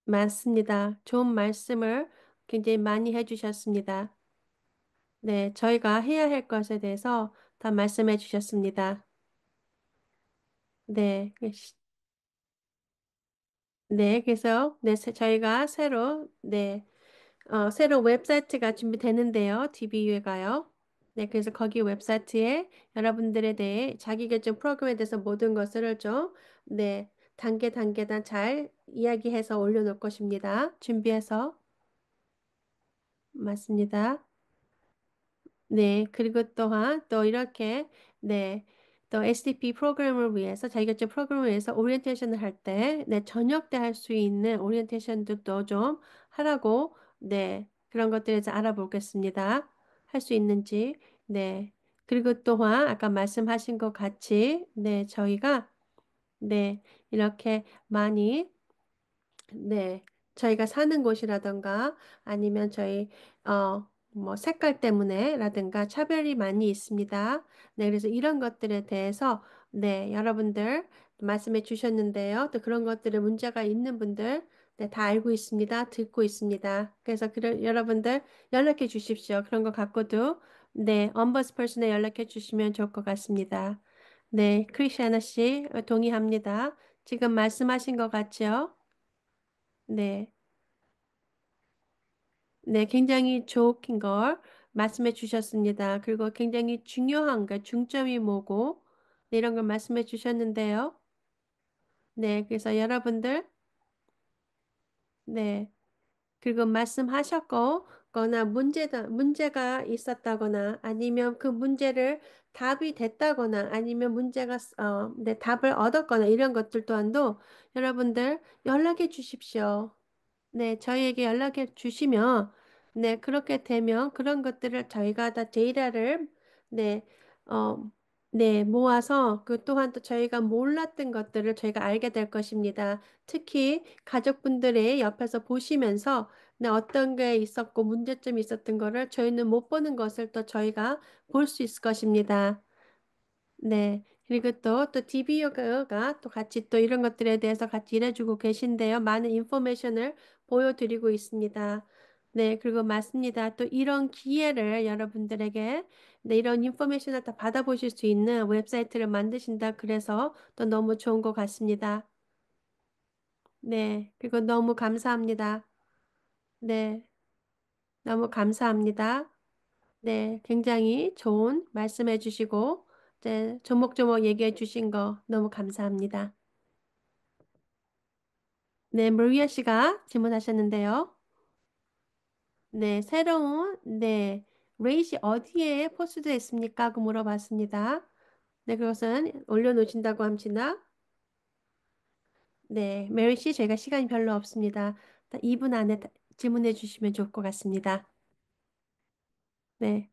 A: 맞습니다. 좋은 말씀을 굉장히 많이 해주셨습니다. 네, 저희가 해야 할 것에 대해서 다 말씀해 주셨습니다. 네, 네, 그래서 저희가 새로 웹사이트가 준비되는데요. DBU가요. 네, 그래서 거기 웹사이트에 여러분들에 대해 자기결정 프로그램에 대해서 모든 것을 좀, 네, 단계단 잘 이야기해서 올려놓을 것입니다. 준비해서. 맞습니다. 네, 그리고 또한 또 이렇게 네, 또 SDP 프로그램을 위해서 자기결정 프로그램을 위해서 오리엔테이션을 할 때, 네, 저녁 때 할 수 있는 오리엔테이션도 또 좀 하라고 네, 그런 것들에서 알아보겠습니다. 할 수 있는지. 네. 그리고 또한 아까 말씀하신 것 같이 네, 저희가 네, 이렇게 많이 네, 저희가 사는 곳이라던가 아니면 뭐 색깔 때문에라든가 차별이 많이 있습니다. 네, 그래서 이런 것들에 대해서 네, 여러분들 말씀해 주셨는데요. 또 그런 것들에 문제가 있는 분들 네, 다 알고 있습니다. 듣고 있습니다. 그래서 여러분들 연락해 주십시오. 그런 거 갖고도 네, 엄버스퍼슨에 연락해 주시면 좋을 것 같습니다. 네, 크리스티아나 씨 동의합니다. 지금 말씀하신 것 같죠? 네, 네, 굉장히 좋은 걸 말씀해 주셨습니다. 그리고 굉장히 중요한 거, 중점이 뭐고, 네, 이런 걸 말씀해 주셨는데요. 네, 그래서 여러분들, 네, 그리고 말씀하셨고, 거나 문제가 있었다거나, 아니면 그 문제를 답이 됐다거나, 아니면 네, 답을 얻었거나, 이런 것들 또한도 여러분들 연락해 주십시오. 네, 저희에게 연락해 주시면, 네, 그렇게 되면 그런 것들을 저희가 다 데이터를, 네, 어, 네, 모아서 그 또한 또 저희가 몰랐던 것들을 저희가 알게 될 것입니다. 특히 가족분들의 옆에서 보시면서, 네, 어떤 게 있었고 문제점이 있었던 거를 저희는 못 보는 것을 또 저희가 볼 수 있을 것입니다. 네. 그리고 또 DBO가 또 같이 또 이런 것들에 대해서 같이 일해주고 계신데요. 많은 인포메이션을 보여드리고 있습니다. 네. 그리고 맞습니다. 또 이런 기회를 여러분들에게 네, 이런 인포메이션을 다 받아보실 수 있는 웹사이트를 만드신다. 그래서 또 너무 좋은 것 같습니다. 네. 그리고 너무 감사합니다. 네. 너무 감사합니다. 네. 굉장히 좋은 말씀해 주시고, 네. 조목조목 얘기해 주신 거 너무 감사합니다. 네, 마리아 씨가 질문하셨는데요. 네, 네, 레이시 어디에 포스트되어 있습니까? 하고 물어봤습니다. 네, 그것은 올려놓으신다고 합니다. 네, 메리 씨, 저희가 시간이 별로 없습니다. 2분 안에 질문해 주시면 좋을 것 같습니다. 네,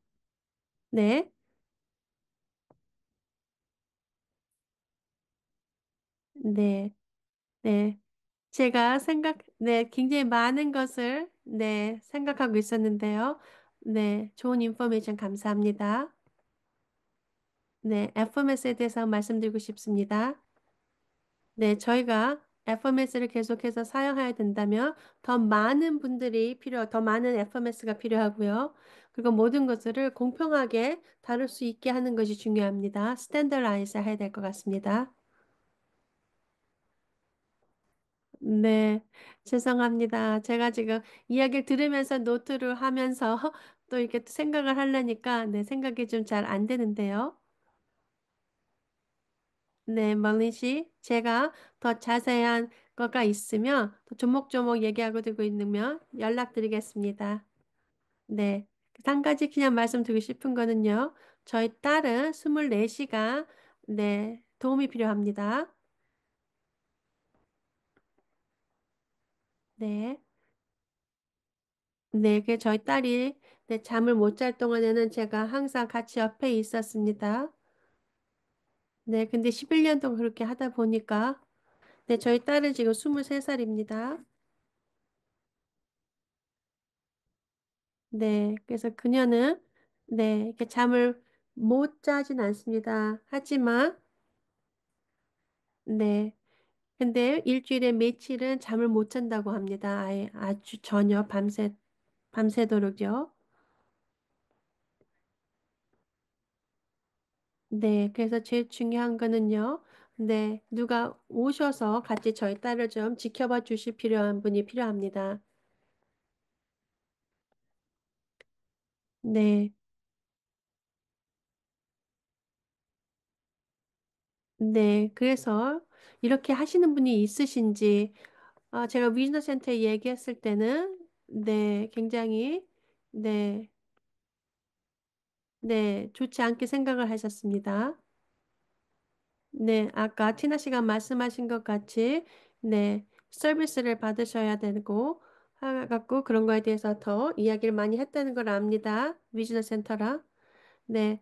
A: 네, 네, 네. 네, 굉장히 많은 것을, 네, 생각하고 있었는데요. 네, 좋은 인포메이션 감사합니다. 네, FMS에 대해서 말씀드리고 싶습니다. 네, 저희가 FMS를 계속해서 사용해야 된다면 더 많은 FMS가 필요하고요. 그리고 모든 것들을 공평하게 다룰 수 있게 하는 것이 중요합니다. 스탠더라이즈 해야 될 것 같습니다. 네, 죄송합니다. 제가 지금 이야기를 들으면서 노트를 하면서 또 이렇게 또 생각을 하려니까 네, 생각이 좀 잘 안 되는데요. 네, 멀리 씨, 제가 더 자세한 거가 있으면 또 조목조목 얘기하고 들고 있으면 연락드리겠습니다. 네, 한 가지 그냥 말씀드리고 싶은 거는요. 저희 딸은 24시간 네, 도움이 필요합니다. 네, 네, 그 저희 딸이 네, 잠을 못 잘 동안에는 제가 항상 같이 옆에 있었습니다. 네, 근데 11년 동안 그렇게 하다 보니까 네, 저희 딸은 지금 23살입니다. 네, 그래서 그녀는 네, 이렇게 잠을 못 자진 않습니다. 하지만 네. 근데 일주일에 며칠은 잠을 못 잔다고 합니다. 아예 아주 전혀 밤새도록요. 네. 그래서 제일 중요한 거는요. 네. 누가 오셔서 같이 저희 딸을 좀 지켜봐 주실 필요한 분이 필요합니다. 네. 네. 그래서 이렇게 하시는 분이 있으신지, 제가 위즈너 센터에 얘기했을 때는, 네. 굉장히, 네. 네. 좋지 않게 생각을 하셨습니다. 네, 아까 티나 씨가 말씀하신 것 같이, 네, 서비스를 받으셔야 되고, 해갖고 그런 거에 대해서 더 이야기를 많이 했다는 걸 압니다. 위즈너 센터라. 네,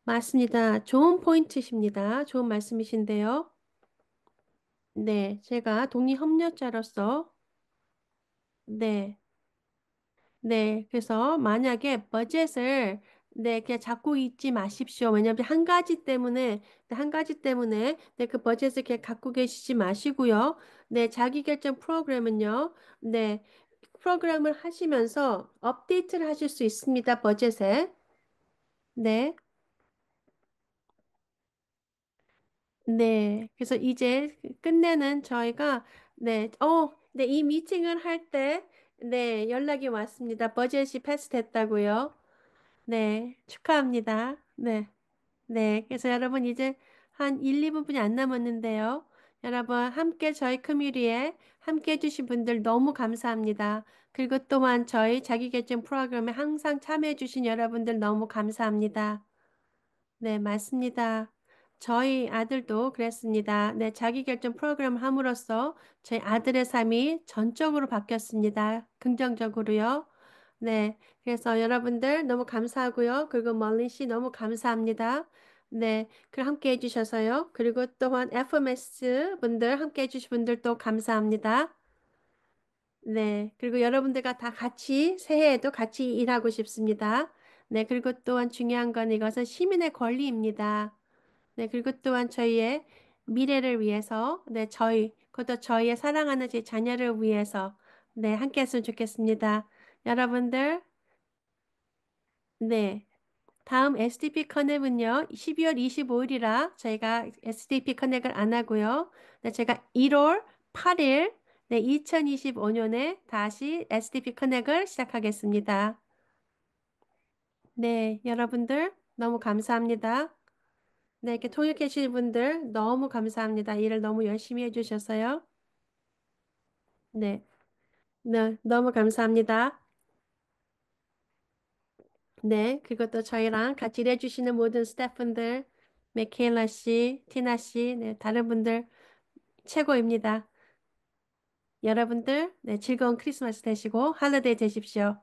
A: 맞습니다. 좋은 포인트십니다. 좋은 말씀이신데요. 네, 제가 동의협력자로서, 네, 네, 그래서 만약에 버젯을 네, 그냥 잡고 있지 마십시오. 왜냐하면 한 가지 때문에 네, 그 버젯을 그냥 갖고 계시지 마시고요. 네, 자기결정 프로그램은요. 네, 프로그램을 하시면서 업데이트를 하실 수 있습니다. 버젯에. 네, 네. 그래서 이제 끝내는 저희가 네, 이 미팅을 할 때 네, 연락이 왔습니다. 버젯이 패스됐다고요. 네, 축하합니다. 네, 네. 그래서 여러분 이제 한 1, 2분뿐이 안 남았는데요. 여러분 함께 저희 커뮤니티에 함께 해주신 분들 너무 감사합니다. 그리고 또한 저희 자기계증 프로그램에 항상 참여해주신 여러분들 너무 감사합니다. 네, 맞습니다. 저희 아들도 그랬습니다. 네, 자기결정 프로그램 함으로써 저희 아들의 삶이 전적으로 바뀌었습니다. 긍정적으로요. 네, 그래서 여러분들 너무 감사하고요. 그리고 멀린 씨 너무 감사합니다. 네, 그 함께 해주셔서요. 그리고 또한 FMS 분들 함께 해주신 분들도 감사합니다. 네, 그리고 여러분들과 다 같이 새해에도 같이 일하고 싶습니다. 네, 그리고 또한 중요한 건 이것은 시민의 권리입니다. 네, 그리고 또한 저희의 미래를 위해서, 네, 그것도 저희의 사랑하는 제 자녀를 위해서, 네, 함께 했으면 좋겠습니다. 여러분들, 네, 다음 SDP 커넥은요, 12월 25일이라 저희가 SDP 커넥을 안 하고요. 네, 제가 1월 8일, 네, 2025년에 다시 SDP 커넥을 시작하겠습니다. 네, 여러분들, 너무 감사합니다. 네, 이렇게 통역해 주신 분들 너무 감사합니다. 일을 너무 열심히 해주셔서요. 네, 네, 너무 감사합니다. 네, 그리고 또 저희랑 같이 일해주시는 모든 스태프분들, 메케일라 씨, 티나 씨, 네, 다른 분들 최고입니다. 여러분들, 네, 즐거운 크리스마스 되시고, 할러데이 되십시오.